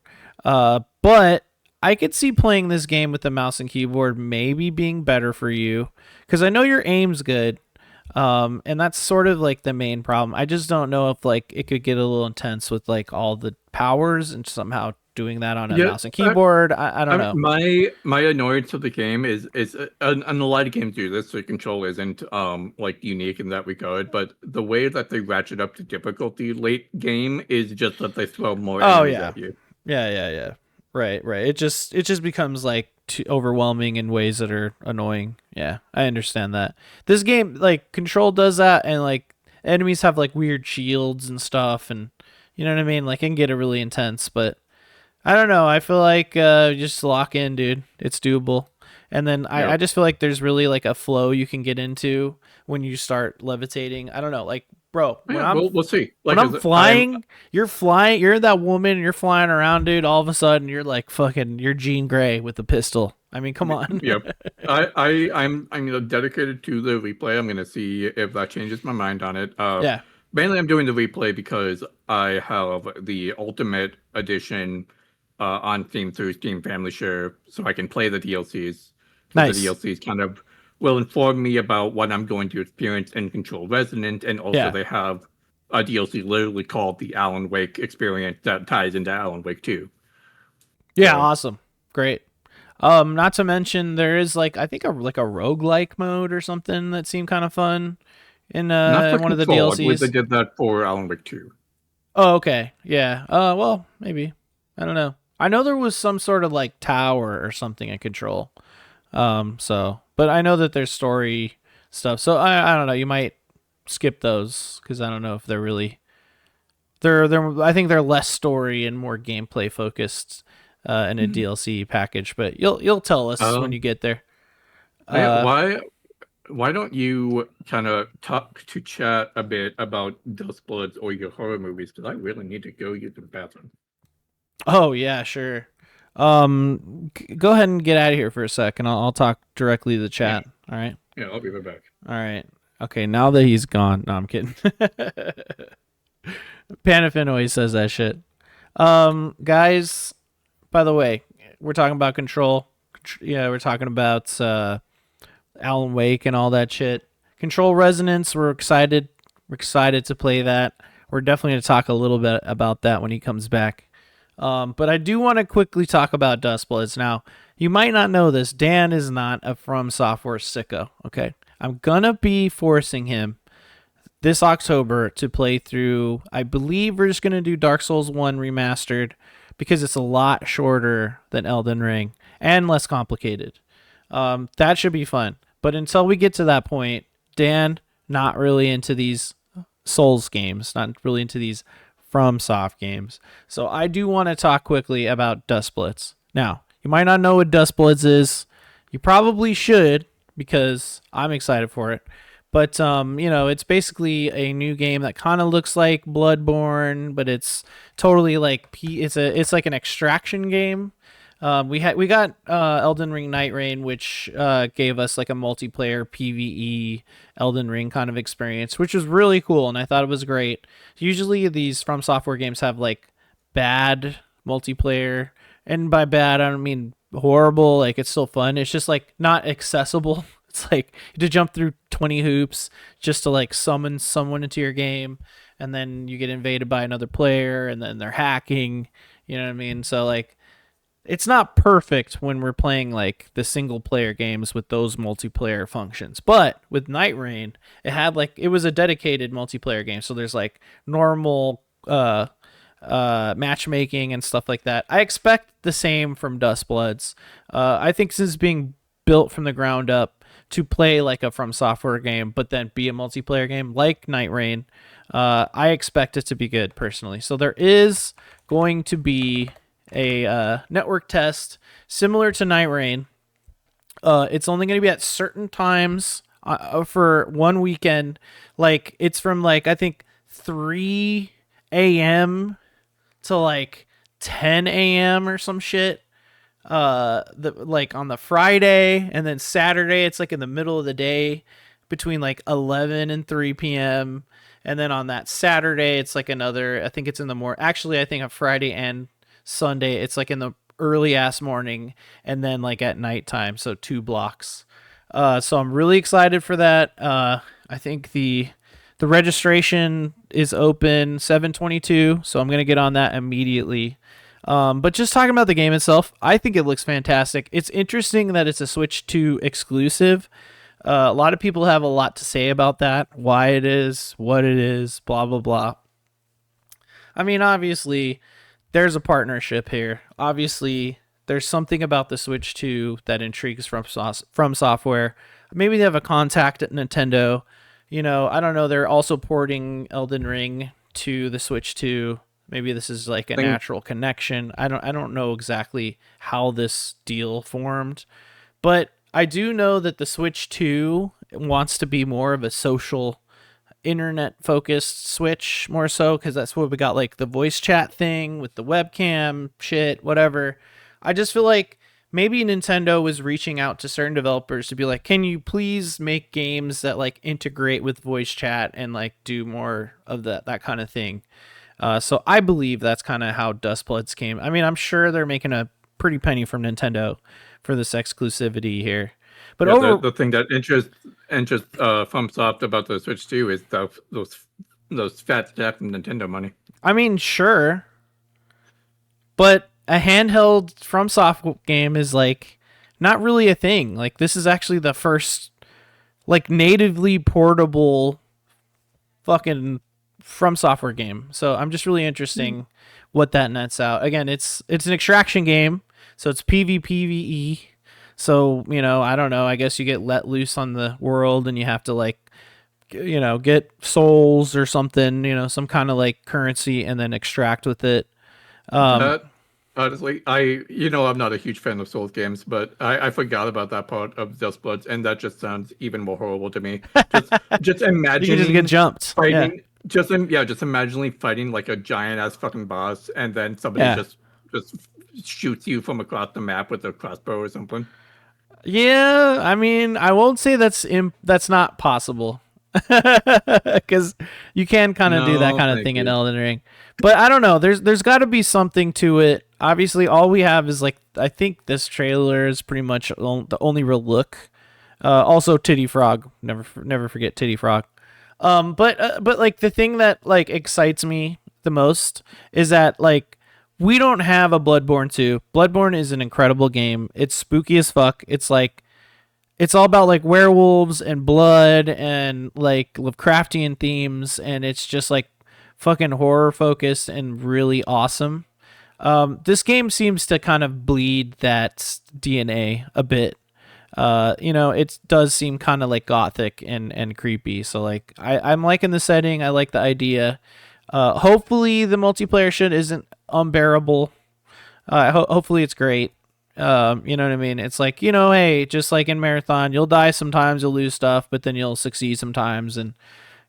But I could see playing this game with the mouse and keyboard maybe being better for you, because I know your aim's good, and that's sort of like the main problem. I just don't know if like it could get a little intense with like all the powers and somehow doing that on a mouse and keyboard. I don't know. My annoyance of the game is and a lot of games do this. So Control isn't like unique in that regard, but the way that they ratchet up the difficulty late game is just that they throw more enemies at you. Yeah. Right. It just becomes like too overwhelming in ways that are annoying. Yeah, I understand that. This game, like, Control does that, and like enemies have like weird shields and stuff, and you know what I mean? Like, it can get really intense, but I don't know. I feel like just lock in, dude. It's doable. And then I just feel like there's really like a flow you can get into when you start levitating. I don't know, like bro. When Yeah, we'll see. when I'm flying, you're flying. You're that woman. And you're flying around, dude. All of a sudden, you're like fucking. You're Jean Grey with the pistol. I mean, come on. Yep. I'm dedicated to the replay. I'm gonna see if that changes my mind on it. Yeah. Mainly I'm doing the replay because I have the Ultimate Edition on Steam through Steam Family Share, so I can play the DLCs. Nice. The DLCs kind of will inform me about what I'm going to experience in Control Resonant, and also they have a DLC literally called the Alan Wake experience that ties into Alan Wake 2. Yeah, So, awesome. Great. Not to mention there is like I think a roguelike mode or something that seemed kind of fun in not for one of the Control, I believe DLCs. they did that for Alan Wake 2. Oh, okay. Yeah. Well, maybe. I don't know. I know there was some sort of like tower or something in Control. But I know that there's story stuff. So I don't know. You might skip those because I don't know if they're really. I think they're less story and more gameplay focused in a DLC package. But you'll tell us when you get there. Why don't you kind of talk to chat a bit about Dust Bloods or your horror movies? Because I really need to go use the bathroom. Oh yeah, sure. Go ahead and get out of here for a second. I'll talk directly to the chat. All right. Yeah, I'll be right back. All right. Okay, now that he's gone. No, I'm kidding. Panafin always says that shit. Guys, by the way, we're talking about Control. Yeah, we're talking about Alan Wake and all that shit. Control Resonance, we're excited. We're excited to play that. We're definitely going to talk a little bit about that when he comes back. But I do want to quickly talk about Dust Bloods. Now, you might not know this. Dan is not a From Software sicko, okay? I'm going to be forcing him this October to play through, I believe we're just going to do Dark Souls 1 Remastered because it's a lot shorter than Elden Ring and less complicated. That should be fun. But until we get to that point, Dan, not really into these Souls games, not really into these From Soft games. So I do want to talk quickly about Dust Blitz. Now, you might not know what Dust Blitz is. You probably should because I'm excited for it. But it's basically a new game that kind of looks like Bloodborne, but it's totally like it's like an extraction game. We got Elden Ring Night Rain, which gave us like a multiplayer PvE Elden Ring kind of experience, which was really cool, and I thought it was great. Usually these From Software games have like bad multiplayer, and by bad I don't mean horrible. Like it's still fun. It's just like not accessible. It's like you have to jump through 20 hoops just to like summon someone into your game, and then you get invaded by another player, and then they're hacking. You know what I mean? So like. It's not perfect when we're playing like the single player games with those multiplayer functions. But with Night Rain, it was a dedicated multiplayer game. So there's like normal matchmaking and stuff like that. I expect the same from Dust Bloods. I think this is being built from the ground up to play like a From Software game, but then be a multiplayer game like Night Rain. I expect it to be good personally. So there is going to be a network test similar to Night Rain. It's only going to be at certain times for one weekend. Like it's from like I think 3 a.m. to like 10 a.m. or some shit. Like on the Friday, and then Saturday it's like in the middle of the day between like 11 and 3 p.m. And then on that Saturday it's like another. I think it's in the morning. Actually, I think on Friday and Sunday it's like in the early ass morning, and then like at nighttime, so 2 blocks. So I'm really excited for that. I think the registration is open 7/22, so I'm gonna get on that immediately. But just talking about the game itself, I think it looks fantastic. It's interesting that it's a Switch 2 exclusive. A lot of people have a lot to say about that, why it is, what it is, blah blah blah. I mean, obviously there's a partnership here. Obviously, there's something about the Switch 2 that intrigues From Software. Maybe they have a contact at Nintendo. I don't know. They're also porting Elden Ring to the Switch 2. Maybe this is like a natural connection. I don't know exactly how this deal formed, but I do know that the Switch 2 wants to be more of a social internet focused Switch more so, because that's what we got, like the voice chat thing with the webcam shit, whatever. I just feel like maybe Nintendo was reaching out to certain developers to be like, can you please make games that like integrate with voice chat and like do more of that kind of thing. So I believe that's kind of how Dustbloods came. I mean, I'm sure they're making a pretty penny from Nintendo for this exclusivity here. But yeah, the thing that interests FromSoft about the Switch 2 is those fat stacks of Nintendo money. I mean, sure, but a handheld FromSoft game is like not really a thing. Like this is actually the first like natively portable fucking From Software game. So I'm just really interesting what that nets out. Again, it's an extraction game, so it's PvPvE. So, you know, I don't know, I guess you get let loose on the world and you have to like, you know, get souls or something, you know, some kind of like currency and then extract with it. Honestly, I'm not a huge fan of Souls games, but I forgot about that part of Dustbloods, and that just sounds even more horrible to me. Just imagine you just get jumped. Fighting, just imagining fighting like a giant ass fucking boss, and then somebody just shoots you from across the map with a crossbow or something. Yeah, I mean, I won't say that's not possible, because you can kind of do that kind of thing in Elden Ring. But I don't know. There's got to be something to it. Obviously, all we have is like, I think this trailer is pretty much the only real look. Also, Titty Frog. Never forget Titty Frog. But like the thing that like excites me the most is that like we don't have a Bloodborne 2. Bloodborne is an incredible game. It's spooky as fuck. It's like, it's all about like werewolves and blood and like Lovecraftian themes, and it's just like fucking horror focused and really awesome. This game seems to kind of bleed that DNA a bit. You know, it does seem kind of like gothic and creepy. So like, I'm liking the setting. I like the idea. Hopefully the multiplayer shit isn't unbearable. Hopefully it's great. You know what I mean? It's like, you know, hey, just like in Marathon, you'll die sometimes, you'll lose stuff, but then you'll succeed sometimes. And,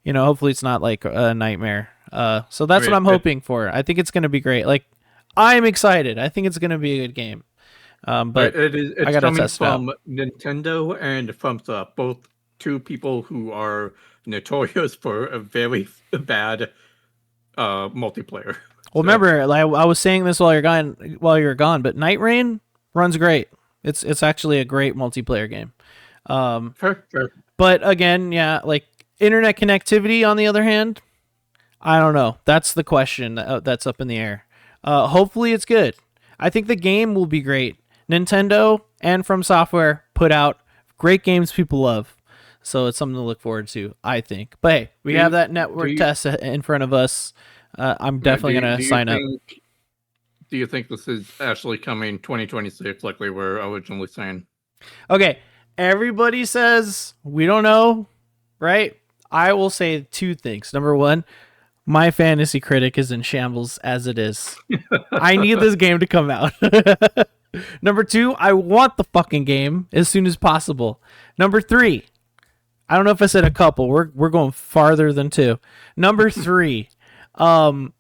you know, hopefully it's not like a nightmare. So that's what I'm hoping for. I think it's going to be great. Like, I'm excited. I think it's going to be a good game. But it's I gotta coming test from out. Nintendo and FromSoft, both two people who are notorious for a very bad multiplayer. Well, remember, like, I was saying this while you're gone, but Night Rain runs great. It's actually a great multiplayer game. Sure. But again, yeah, like internet connectivity on the other hand, I don't know. That's the question that's up in the air. Hopefully it's good. I think the game will be great. Nintendo and From Software put out great games people love. So it's something to look forward to, I think. But hey, we have that network test in front of us. I'm definitely going to sign up. Do you think this is actually coming 2026 like we were originally saying? Okay, everybody says we don't know, right? I will say two things. Number one, my fantasy critic is in shambles as it is. I need this game to come out. Number two, I want the fucking game as soon as possible. Number three, I don't know if I said a couple. We're going farther than two. Number three, the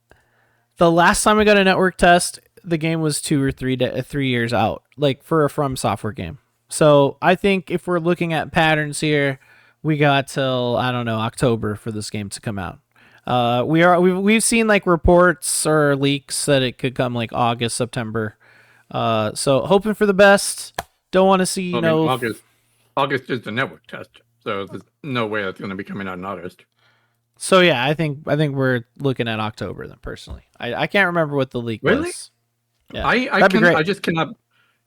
last time I got a network test, the game was 2 or 3 years out, like for a From Software game. So I think if we're looking at patterns here, we got till, I don't know, October for this game to come out. We've seen like reports or leaks that it could come like August, September. So hoping for the best. Don't want to see August is the network test, so there's no way that's going to be coming out in August. So yeah, I think we're looking at October then. Personally, I can't remember what the leak was. Yeah, that'd be great. I just cannot.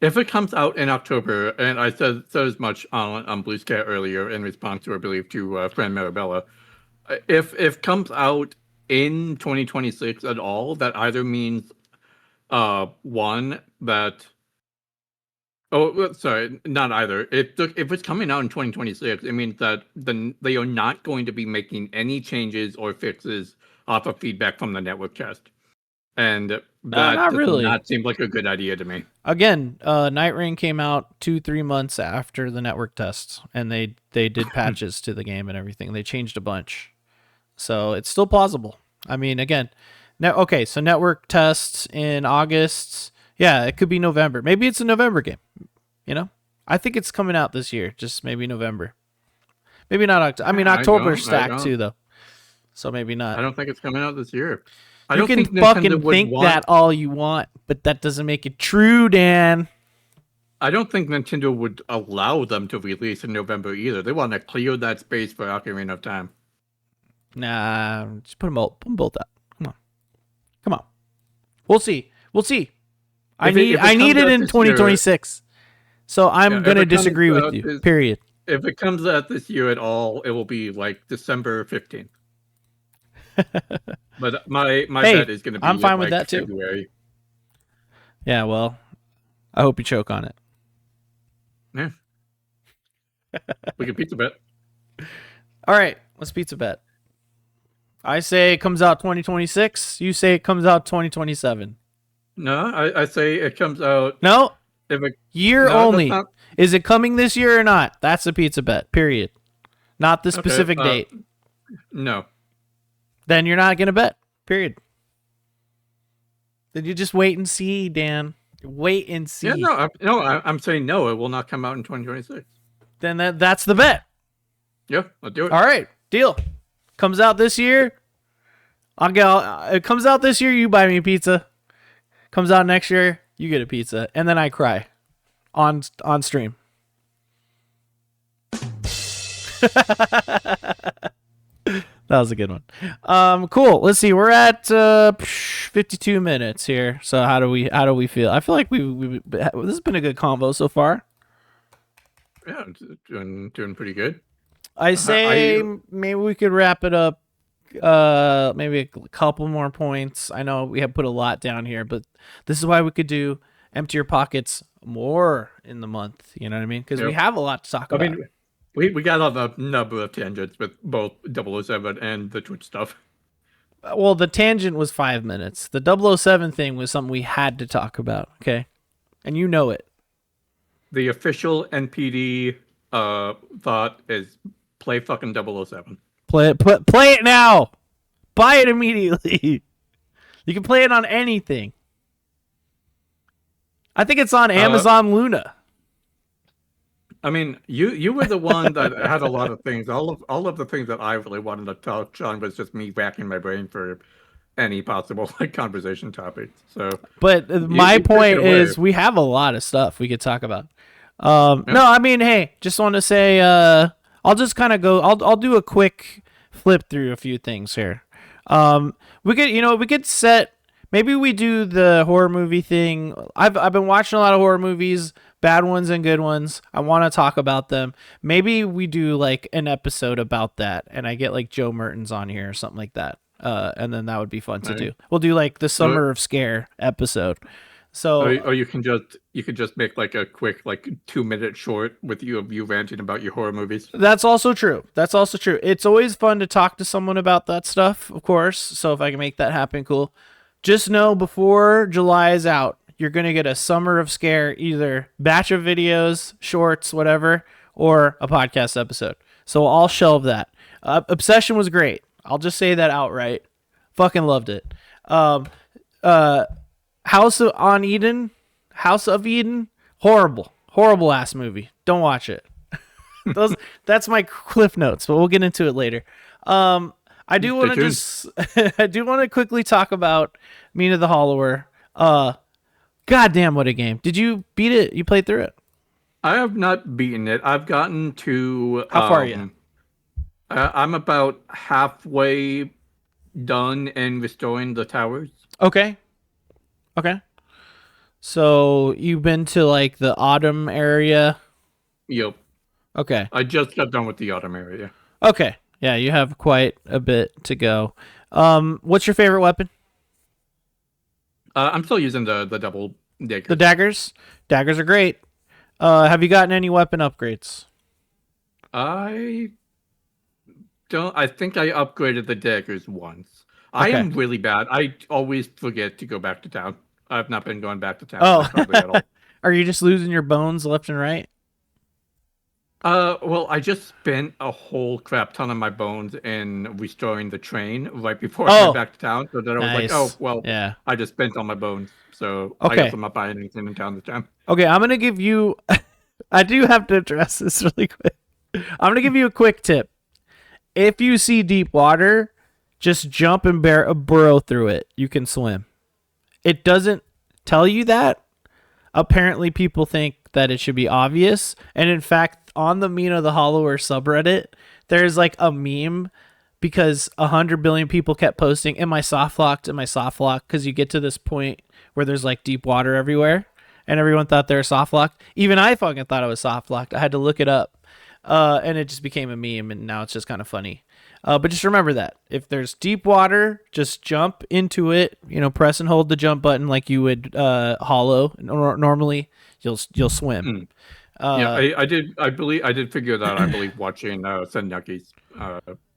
If it comes out in October, and I said so as much on Blue Sky earlier in response to, I believe, to friend Marabella. If it comes out in 2026 at all, that either means one that. Oh, sorry, not either. If it's coming out in 2026, it means that they are not going to be making any changes or fixes off of feedback from the network test. And that does not seem like a good idea to me. Again, Night Rain came out 2-3 months after the network test, and they did patches to the game and everything. They changed a bunch. So it's still plausible. I mean, again, okay, so network tests in August. Yeah, it could be November. Maybe it's a November game. You know, I think it's coming out this year. Just maybe November. Maybe not October. I mean, October's stacked too, though. So maybe not. I don't think it's coming out this year. You can fucking think that all you want, but that doesn't make it true, Dan. I don't think Nintendo would allow them to release in November either. They want to clear that space for Ocarina of Time. Nah, just put them both out. Come on. We'll see. I need it in 2026. So I'm gonna disagree with you. Period. If it comes out this year at all, it will be like December 15th. But my bet is going to be. I'm fine with that too. February. Yeah, well, I hope you choke on it. Yeah. We can pizza bet. All right, let's pizza bet. I say it comes out 2026. You say it comes out 2027. No, I say it comes out. No, year only. Is it coming this year or not? That's a pizza bet. Period. Not the specific date. No. Then you're not gonna bet. Period. Then you just wait and see, Dan. Wait and see. Yeah, I'm saying no. It will not come out in 2026. Then that's the bet. Yeah, I'll do it. All right, deal. Comes out this year. It comes out this year. You buy me pizza. Comes out next year. You get a pizza, and then I cry on stream. That was a good one. Cool. Let's see. We're at 52 minutes here. So how do we feel? I feel like this has been a good convo so far. Yeah, doing pretty good. I say maybe we could wrap it up. Maybe a couple more points. I know we have put a lot down here, but this is why we could do Empty Your Pockets more in the month. You know what I mean? Because we have a lot to talk about. I mean, we got a number of tangents with both 007 and the Twitch stuff. Well, the tangent was 5 minutes. The 007 thing was something we had to talk about, okay? And you know it. The official NPD thought is play fucking 007. Play it now! Buy it immediately! You can play it on anything. I think it's on Amazon Luna. I mean, you were the one that had a lot of things. All of the things that I really wanted to touch on was just me racking my brain for any possible conversation topics. So, but my point is, we have a lot of stuff we could talk about. No, I mean, hey, just want to say, I'll just kind of go. I'll do a quick flip through a few things here. We could set. Maybe we do the horror movie thing. I've been watching a lot of horror movies, bad ones and good ones. I want to talk about them. Maybe we do like an episode about that, and I get like Joe Mertens on here or something like that. And then that would be fun to do. We'll do like the Summer of Scare episode. So, or you can just make like a quick 2-minute short with you ranting about your horror movies. That's also true. It's always fun to talk to someone about that stuff, of course. So if I can make that happen, cool. Just know before July is out, you're going to get a Summer of Scare, either batch of videos, shorts, whatever, or a podcast episode. So I'll shelve that. Obsession was great. I'll just say that outright. Fucking loved it. House of Eden, horrible ass movie. Don't watch it. That's my cliff notes, but we'll get into it later. I do want to quickly talk about Mina the Hollower. Goddamn, what a game! Did you beat it? You played through it? I have not beaten it. I've gotten to how far are you? I'm about halfway done in restoring the towers. Okay. So you've been to like the autumn area? Yep. Okay. I just got done with the autumn area. Okay. Yeah, you have quite a bit to go. What's your favorite weapon? I'm still using the double daggers. The daggers? Daggers are great. Have you gotten any weapon upgrades? I think I upgraded the daggers once. Okay. I am really bad. I always forget to go back to town. I've not been going back to town. Oh, hardly at all. Are you just losing your bones left and right? Well, I just spent a whole crap ton of my bones in restoring the train right before I went Oh, back to town. So then I was like, oh, nice. well, Yeah. I just spent all my bones. So I guess Okay. I'm not buying anything in town this time. Okay, I'm gonna give you. I do have to address this really quick. I'm gonna give you a quick tip. If you see deep water, just jump and burrow through it. You can swim. It doesn't tell you that. Apparently, people think that it should be obvious. And in fact, on the Mina the Hollower subreddit, there's like a meme because 100 billion people kept posting, "Am I soft locked? Am I soft locked?" Because you get to this point where there's like deep water everywhere, and everyone thought they were soft locked. Even I fucking thought I was soft locked. I had to look it up, and it just became a meme, and now it's just kind of funny. But just remember that if there's deep water, just jump into it. You know, press and hold the jump button like you would hollow. Normally, you'll swim. Yeah, I did. I believe I did figure that. I believe watching Senyaki's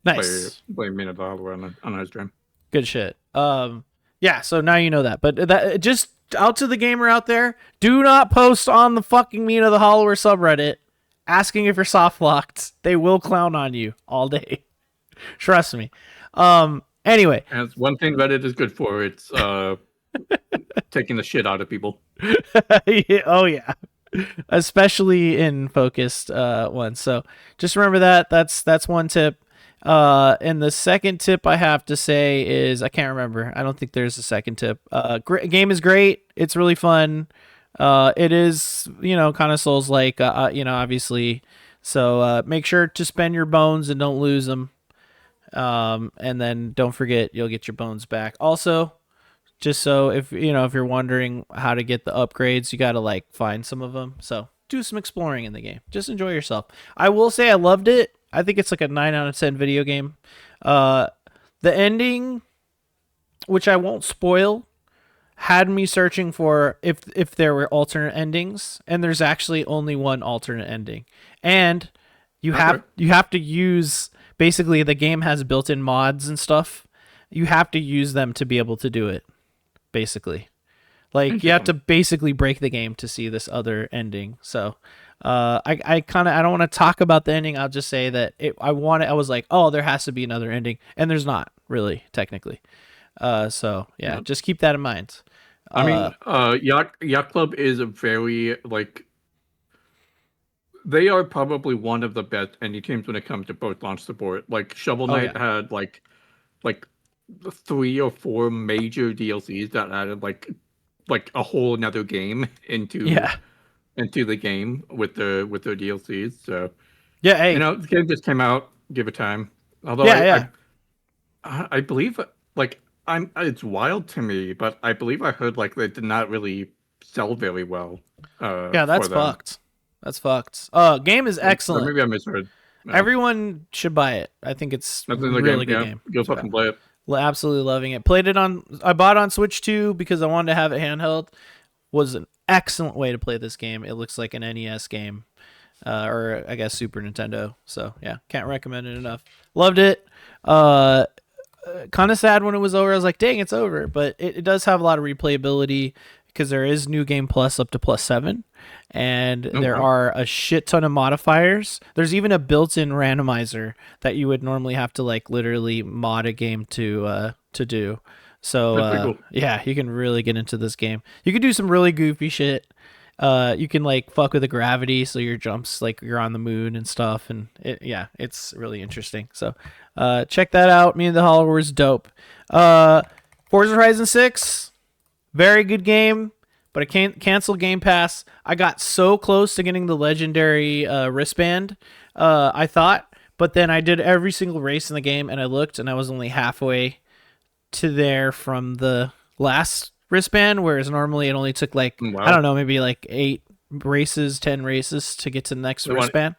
play Mina the Hollower on his stream. Good shit. Yeah. So now you know that. But that just out to the gamer out there, do not post on the fucking Mina the Hollower subreddit asking if you're soft locked. They will clown on you all day. Trust me. Anyway. And it's one thing Reddit is good for. It's taking the shit out of people. Yeah, oh yeah. Especially in focused ones. So just remember that. That's one tip. And the second tip I have to say is I can't remember. I don't think there's a second tip. Game is great. It's really fun. It is, kind of Souls like, obviously. So make sure to spend your bones and don't lose them. And then don't forget you'll get your bones back. Also, just so if you're wondering how to get the upgrades, you got to like find some of them. So do some exploring in the game. Just enjoy yourself. I will say I loved it. I think it's like a 9 out of 10 video game. The ending, which I won't spoil, had me searching for if there were alternate endings, and there's actually only one alternate ending. And you have to use, basically the game has built-in mods and stuff. You have to use them to be able to do it. Basically, like you have to basically break the game to see this other ending. So I don't want to talk about the ending. I'll just say that I was like, oh, there has to be another ending, and there's not really technically. So yeah, just keep that in mind. I mean, Yacht Club is a very they are probably one of the best indie teams when it comes to both launch support. Like Shovel Knight had like 3 or 4 major DLCs that added like a whole another game into the game with their DLCs. So yeah, hey, the game just came out. Give it time. Although I believe it's wild to me, but I believe I heard like they did not really sell very well. Yeah, that's fucked. That's fucked. Game is excellent. Maybe I misheard. No. Everyone should buy it. I think it's a really good game. Go fucking play it. Absolutely loving it. I bought it on Switch 2 because I wanted to have it handheld. Was an excellent way to play this game. It looks like an NES game, or I guess Super Nintendo. So yeah, can't recommend it enough. Loved it. Kind of sad when it was over. I was like, dang, it's over. But it does have a lot of replayability because there is New Game Plus up to +7. And there are a shit ton of modifiers. There's even a built-in randomizer that you would normally have to like literally mod a game to do. So cool. Yeah, you can really get into this game. You can do some really goofy shit. You can like fuck with the gravity, so your jumps like you're on the moon and stuff, and it's really interesting. So check that out. Mina the Hollower is dope. Forza Horizon 6, very good game. But I can't cancel Game Pass. I got so close to getting the legendary wristband, I thought. But then I did every single race in the game, and I looked, and I was only halfway to there from the last wristband, whereas normally it only took I don't know, maybe like 8 races, 10 races to get to the next wristband.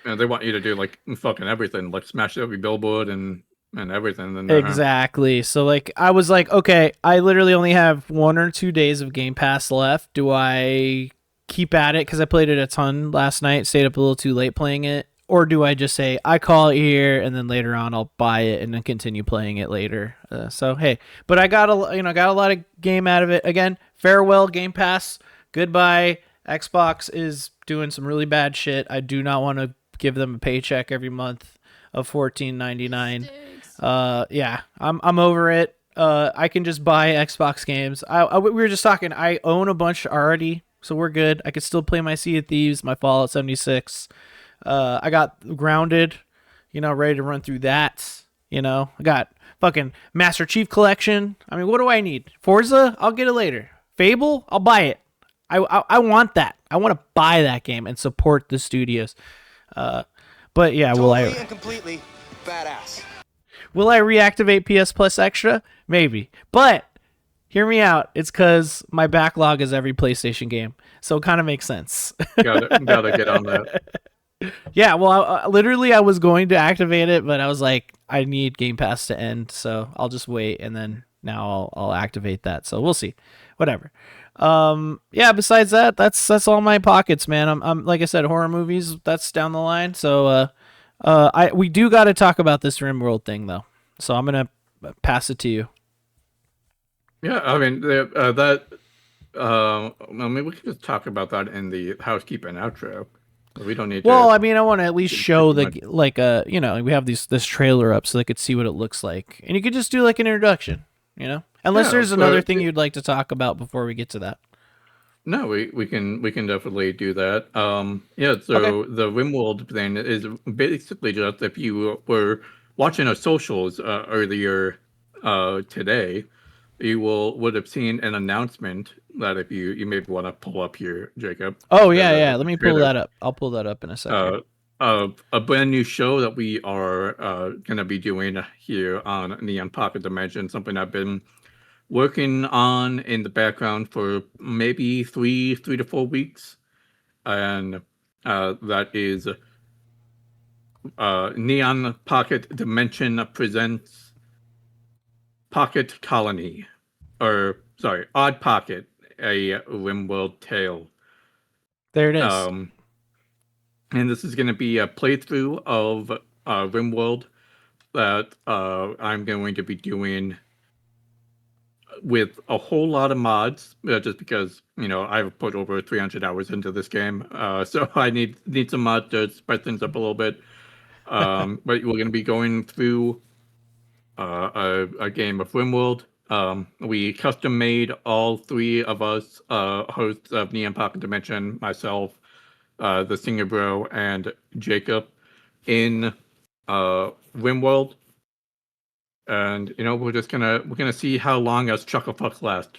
They want you to do like fucking everything, like smash every billboard and everything. Exactly. So like I was like, okay, I literally only have 1 or 2 days of Game Pass left. Do I keep at it because I played it a ton last night, stayed up a little too late playing it, or do I just say I call it here and then later on I'll buy it and then continue playing it later? So hey, but I got a lot of game out of it. Again, farewell Game Pass, goodbye Xbox is doing some really bad shit. I do not want to give them a paycheck every month of $14.99. Yeah, I'm over it. I can just buy Xbox games. We were just talking. I own a bunch already, so we're good. I could still play my Sea of Thieves, my Fallout 76. I got Grounded, ready to run through that. I got fucking Master Chief Collection. I mean, what do I need? Forza? I'll get it later. Fable? I'll buy it. I want that. I want to buy that game and support the studios. But yeah, Totally and completely badass. will I reactivate PS Plus Extra? Maybe. But hear me out. It's because my backlog is every PlayStation game, so it kind of makes sense. Gotta get on that. Yeah, well, literally, I was going to activate it, but I was like, I need Game Pass to end, so I'll just wait, and then now I'll activate that. So we'll see. Whatever. Yeah. Besides that, that's all my pockets, man. I'm like I said, horror movies. That's down the line. So we do got to talk about this Rimworld thing though. So I'm gonna pass it to you. Yeah, I mean we could just talk about that in the housekeeping outro. We don't need to. Well, I mean, I want to at least show we have this trailer up so they could see what it looks like, and you could just do like an introduction, unless there's another thing you'd like to talk about before we get to that. No, we can definitely do that. Yeah, so Okay. the Rimworld thing is basically just if you were watching our socials earlier today, you would have seen an announcement that if you maybe want to pull up here, Jacob. Oh yeah. Let me pull trailer. that up. I'll pull that up in a second. A brand new show that we are going to be doing here on Neon Pocket Dimension, something I've been working on in the background for maybe three to 4 weeks, and that is Neon Pocket Dimension presents Pocket Colony, or sorry, Odd Pocket, a Rimworld tale. There it is. And this is going to be a playthrough of Rimworld that I'm going to be doing with a whole lot of mods, just because I've put over 300 hours into this game, so I need some mods to spice things up a little bit. But we're going to be going through a game of Rimworld. We custom made all three of us hosts of Neon Pocket Dimension, myself, the Singer Bro, and Jacob in Rimworld. And we're gonna see how long us chucklefucks last.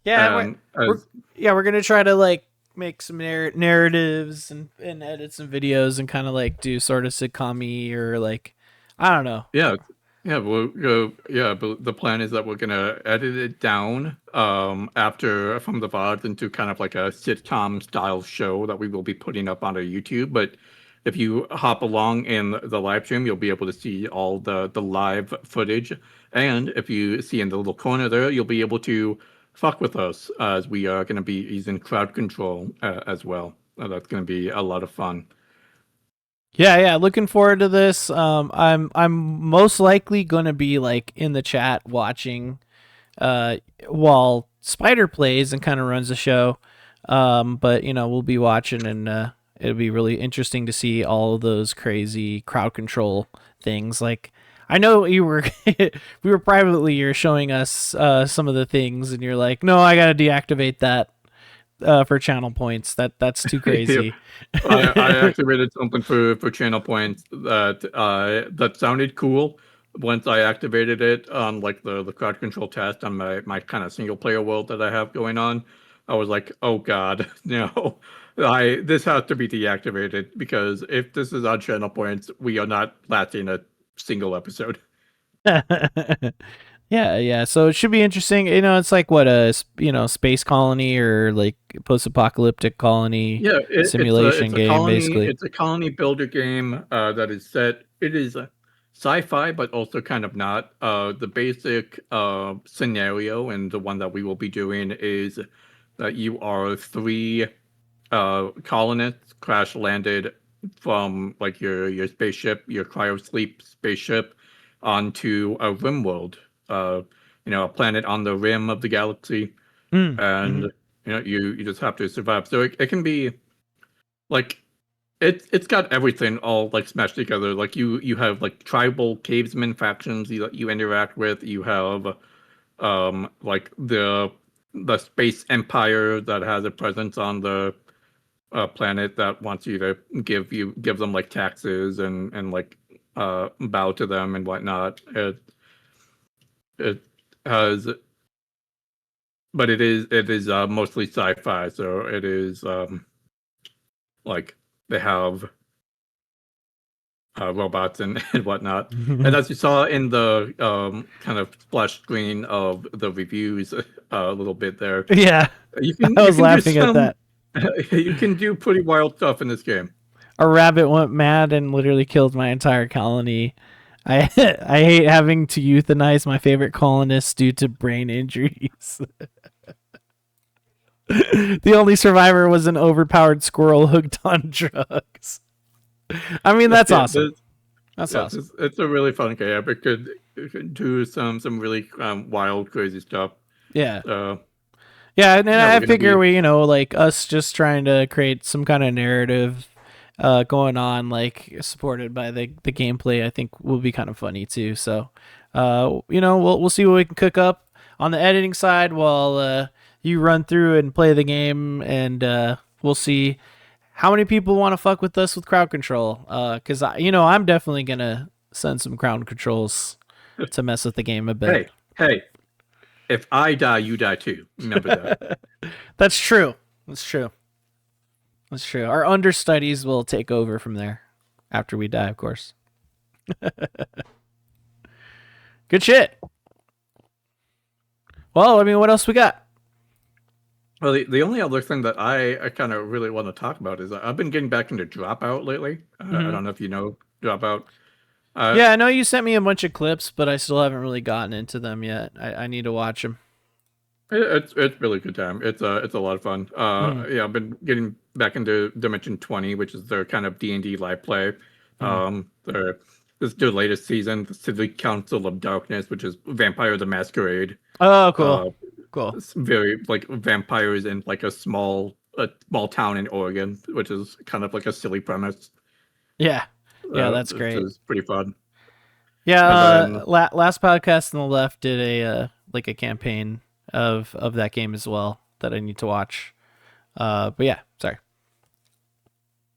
Yeah, we're gonna try to like make some narratives and edit some videos and kind of like do sort of sitcom-y or like I don't know. Yeah, but the plan is that we're gonna edit it down after from the VODs into kind of like a sitcom style show that we will be putting up on our YouTube. But if you hop along in the live stream, you'll be able to see all the live footage. And if you see in the little corner there, you'll be able to fuck with us as we are going to be using crowd control as well. That's going to be a lot of fun. Yeah, looking forward to this. I'm most likely gonna be like in the chat watching while Spider plays and kind of runs the show. But we'll be watching and it'll be really interesting to see all of those crazy crowd control things. Like I know you were we were privately you're showing us some of the things and you're like, no, I gotta deactivate that for channel points. That's too crazy. I activated something for channel points that sounded cool once I activated it on like the crowd control test on my kind of single player world that I have going on. I was like, oh god, no. This has to be deactivated because if this is on channel points, we are not lasting a single episode. Yeah. So it should be interesting. It's like what a space colony or like post-apocalyptic colony simulation it's a game, colony, basically. It's a colony builder game that is set. It is a sci-fi, but also kind of not. The basic scenario and the one that we will be doing is that you are three colonists crash landed from like your spaceship, your cryosleep spaceship, onto a Rimworld, a planet on the rim of the galaxy, and you just have to survive. So it can be like it's got everything all like smashed together. Like you have like tribal cavesman factions you interact with. You have like the space empire that has a presence on the planet that wants you to give them like taxes and like bow to them and whatnot. It has, but it is mostly sci-fi, so it is like they have robots and whatnot. And as you saw in the kind of splash screen of the reviews a little bit there, Yeah, I was laughing at that. You can do pretty wild stuff in this game. A rabbit went mad and literally killed my entire colony. I I hate having to euthanize my favorite colonists due to brain injuries. The only survivor was an overpowered squirrel hooked on drugs. I mean, that's awesome. That's awesome. It's a really fun game. It could do some really wild, crazy stuff. Yeah. Yeah, and I figure we, like us just trying to create some kind of narrative going on, like supported by the gameplay, I think will be kind of funny too. So, we'll see what we can cook up on the editing side while you run through and play the game, and we'll see how many people want to fuck with us with crowd control. Because I'm definitely gonna send some crowd controls to mess with the game a bit. Hey. If I die, you die too. Remember that. That's true. Our understudies will take over from there after we die, of course. Good shit. Well, I mean, what else we got? Well, the only other thing that I kind of really want to talk about is I've been getting back into Dropout lately. I don't know if you know Dropout. Yeah, I know you sent me a bunch of clips, but I still haven't really gotten into them yet. I need to watch them. It's really good time. It's a lot of fun. Yeah, I've been getting back into Dimension 20, which is their kind of D&D live play. This is their latest season, the City Council of Darkness, which is Vampire the Masquerade. Oh, cool. Cool. It's very like vampires in like a small town in Oregon, which is kind of like a silly premise. Yeah. Yeah, that's great. It's pretty fun. Yeah, last podcast on the left did a like a campaign of that game as well that I need to watch. But yeah, sorry.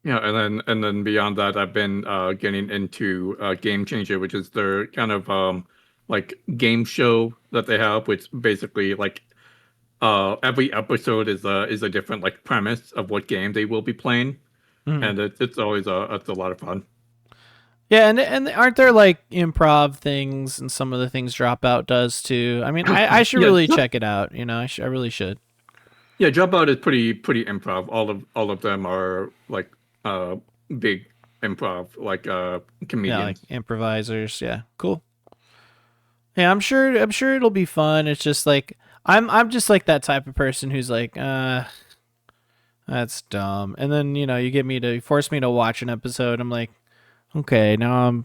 Yeah, and then beyond that, I've been getting into Game Changer, which is their kind of like game show that they have, which basically like every episode is a different like premise of what game they will be playing, and it's always it's a lot of fun. Yeah, and aren't there like improv things and some of the things Dropout does too? I mean, I should really check it out. I really should. Yeah, Dropout is pretty improv. All of them are like big improv, like comedians. Yeah, like improvisers. Yeah, cool. Yeah, I'm sure it'll be fun. It's just like I'm just like that type of person who's like, that's dumb. And then you force me to watch an episode. I'm like, okay, now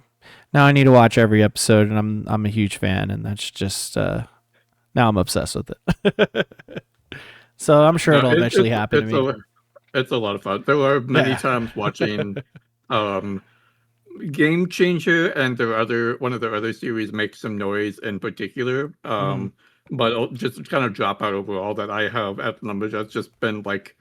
I need to watch every episode, and I'm a huge fan, and that's just now I'm obsessed with it. So I'm sure it'll eventually happen to me. It's a lot of fun. There are many times watching Game Changer and one of their other series, Make Some Noise in particular. But just kind of Dropout overall, that I have at the numbers that's just been like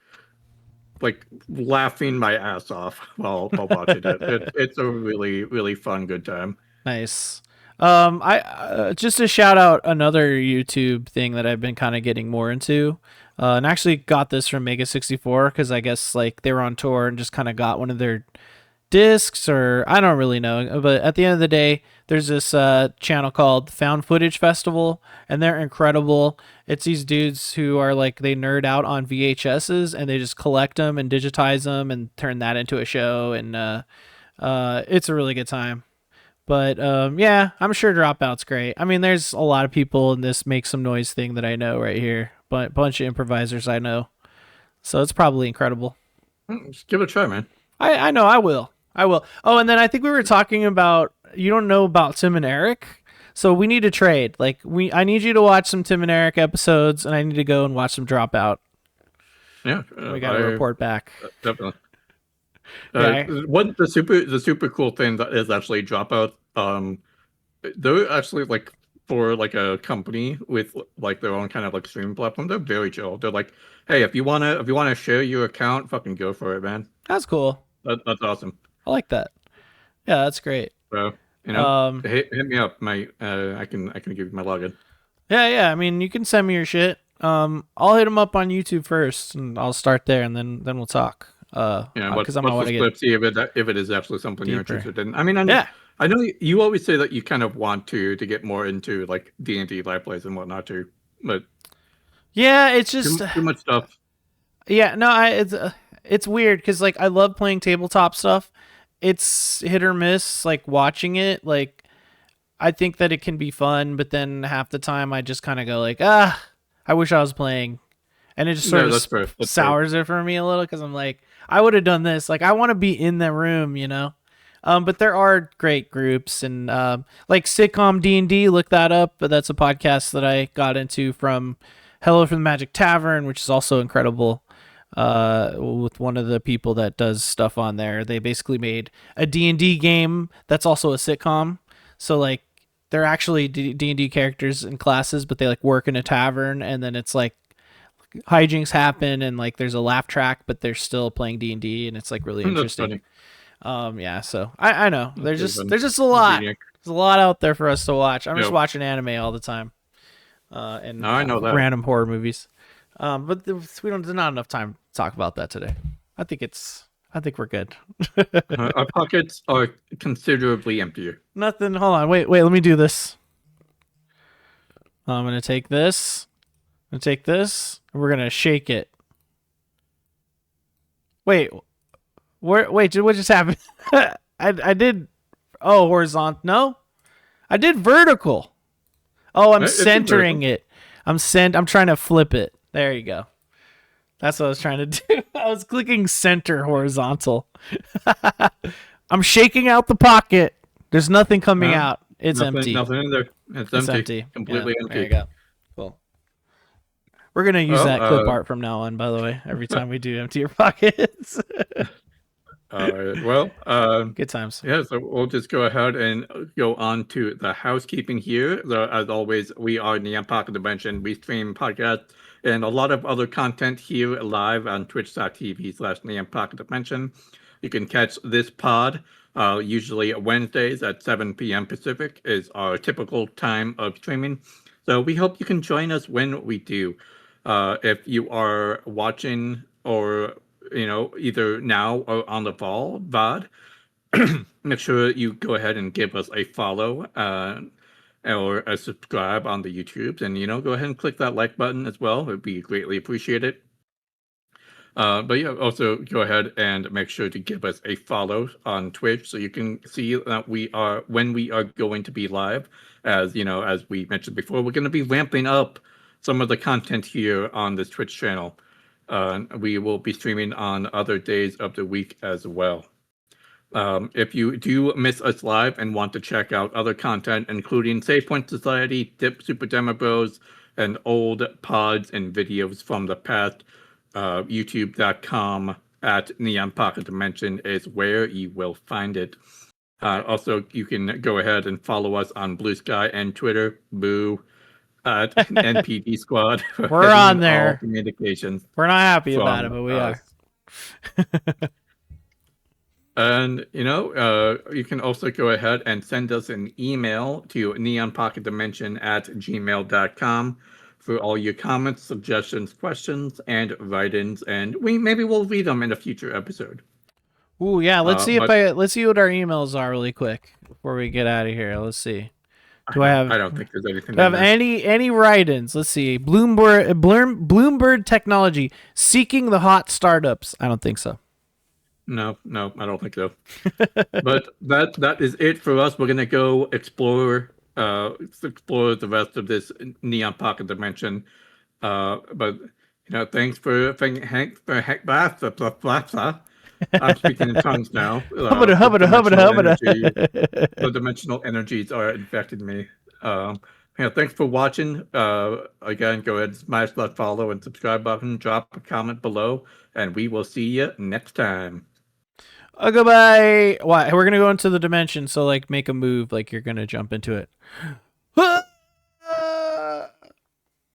laughing my ass off while watching it. It's a really, really fun, good time. Nice. I just to shout out another YouTube thing that I've been kind of getting more into, and actually got this from Mega64 because I guess like they were on tour and just kind of got one of their discs, or I don't really know, but at the end of the day, there's this channel called Found Footage Festival, and they're incredible. It's these dudes who are like, they nerd out on VHSs and they just collect them and digitize them and turn that into a show, and it's a really good time. But yeah, I'm sure Dropout's great. I mean, there's a lot of people in this Make Some Noise thing that I know right here, but bunch of improvisers I know, so it's probably incredible. Just give it a try, man. I know I will. Oh, and then I think we were talking about, you don't know about Tim and Eric, so we need to trade. Like I need you to watch some Tim and Eric episodes, and I need to go and watch some Dropout. Yeah, We got to report back. Definitely. Yeah. What the super cool thing that is actually Dropout. They're actually like for like a company with like their own kind of like streaming platform. They're very chill. They're like, hey, if you wanna share your account, fucking go for it, man. That's cool. That's awesome. I like that. Yeah, that's great. So Um, hit me up. I can give you my login. yeah. I mean, you can send me your shit. I'll hit them up on YouTube first, and I'll start there, and then we'll talk. Because I might want to get See if it is actually something you're deeper. interested in. I mean, I know you always say that you kind of want to get more into like D&D live plays and whatnot too, but yeah, it's just too much stuff. Yeah, no, it's weird because like I love playing tabletop stuff. It's hit or miss. Like watching it, like I think that it can be fun, but then half the time I just kind of go like, I wish I was playing, and it just sort of sours it for me a little because I'm like, I would have done this. Like I want to be in the room, you know. But there are great groups and like Sitcom D&D. Look that up. But that's a podcast that I got into from Hello from the Magic Tavern, which is also incredible. With one of the people that does stuff on there, they basically made a D&D game that's also a sitcom. So like they're actually D&D characters in classes, but they like work in a tavern, and then it's like hijinks happen and like there's a laugh track, but they're still playing D&D, and it's like really interesting. Yeah, so I know there's just a lot. There's a lot out there for us to watch. I'm just watching anime all the time. And I know that. Random horror movies. But there's not enough time to talk about that today. I think we're good. Our pockets are considerably emptier. Nothing. Hold on. Wait. Let me do this. I'm gonna take this. I'm gonna take this. And we're gonna shake it. Wait. Wait. What just happened? I did. Oh, horizontal. No, I did vertical. Oh, I'm centering it. I'm trying to flip it. There you go. That's what I was trying to do. I was clicking center horizontal. I'm shaking out the pocket. There's nothing coming out. It's empty. Nothing in there. It's empty. Completely empty. There you go. Cool. We're going to use that clip art from now on, by the way, every time we do empty your pockets. All right. Well, good times. Yeah, so we'll just go ahead and go on to the housekeeping here. So, as always, we are Neon Pocket Dimension. We stream podcasts and a lot of other content here live on twitch.tv/Neon Pocket Dimension. You can catch this pod usually Wednesdays at 7 p.m. Pacific is our typical time of streaming. So we hope you can join us when we do. If you are watching or either now or on the fall VOD, make sure you go ahead and give us a follow or a subscribe on the YouTubes, and go ahead and click that like button as well. It would be greatly appreciated. But yeah, also go ahead and make sure to give us a follow on Twitch so you can see that when we are going to be live. As we mentioned before, we're going to be ramping up some of the content here on this Twitch channel. We will be streaming on other days of the week as well. If you do miss us live and want to check out other content, including Save Point Society, Dip Super Demo Bros, and old pods and videos from the past, youtube.com at Neon Pocket Dimension is where you will find it. Also, you can go ahead and follow us on Blue Sky and Twitter, boo, at NPD Squad. We're on there. Communications. We're not happy about it, but we are. And you can also go ahead and send us an email to neonpocketdimension@gmail.com for all your comments, suggestions, questions, and write-ins, and we'll read them in a future episode. Ooh, yeah. Let's see what our emails are really quick before we get out of here. Let's see. I don't think there's anything. Do I have any write-ins? Let's see. Bloomberg Technology seeking the hot startups. I don't think so. No, I don't think so. But that is it for us. We're gonna go explore the rest of this Neon Pocket Dimension. But thanks for Hank. I'm speaking in tongues now. The dimensional energies are infecting me. Thanks for watching. Again, go ahead and smash that follow and subscribe button. Drop a comment below, and we will see you next time. Goodbye. Why? We're gonna go into the dimension. So like, make a move like you're gonna jump into it.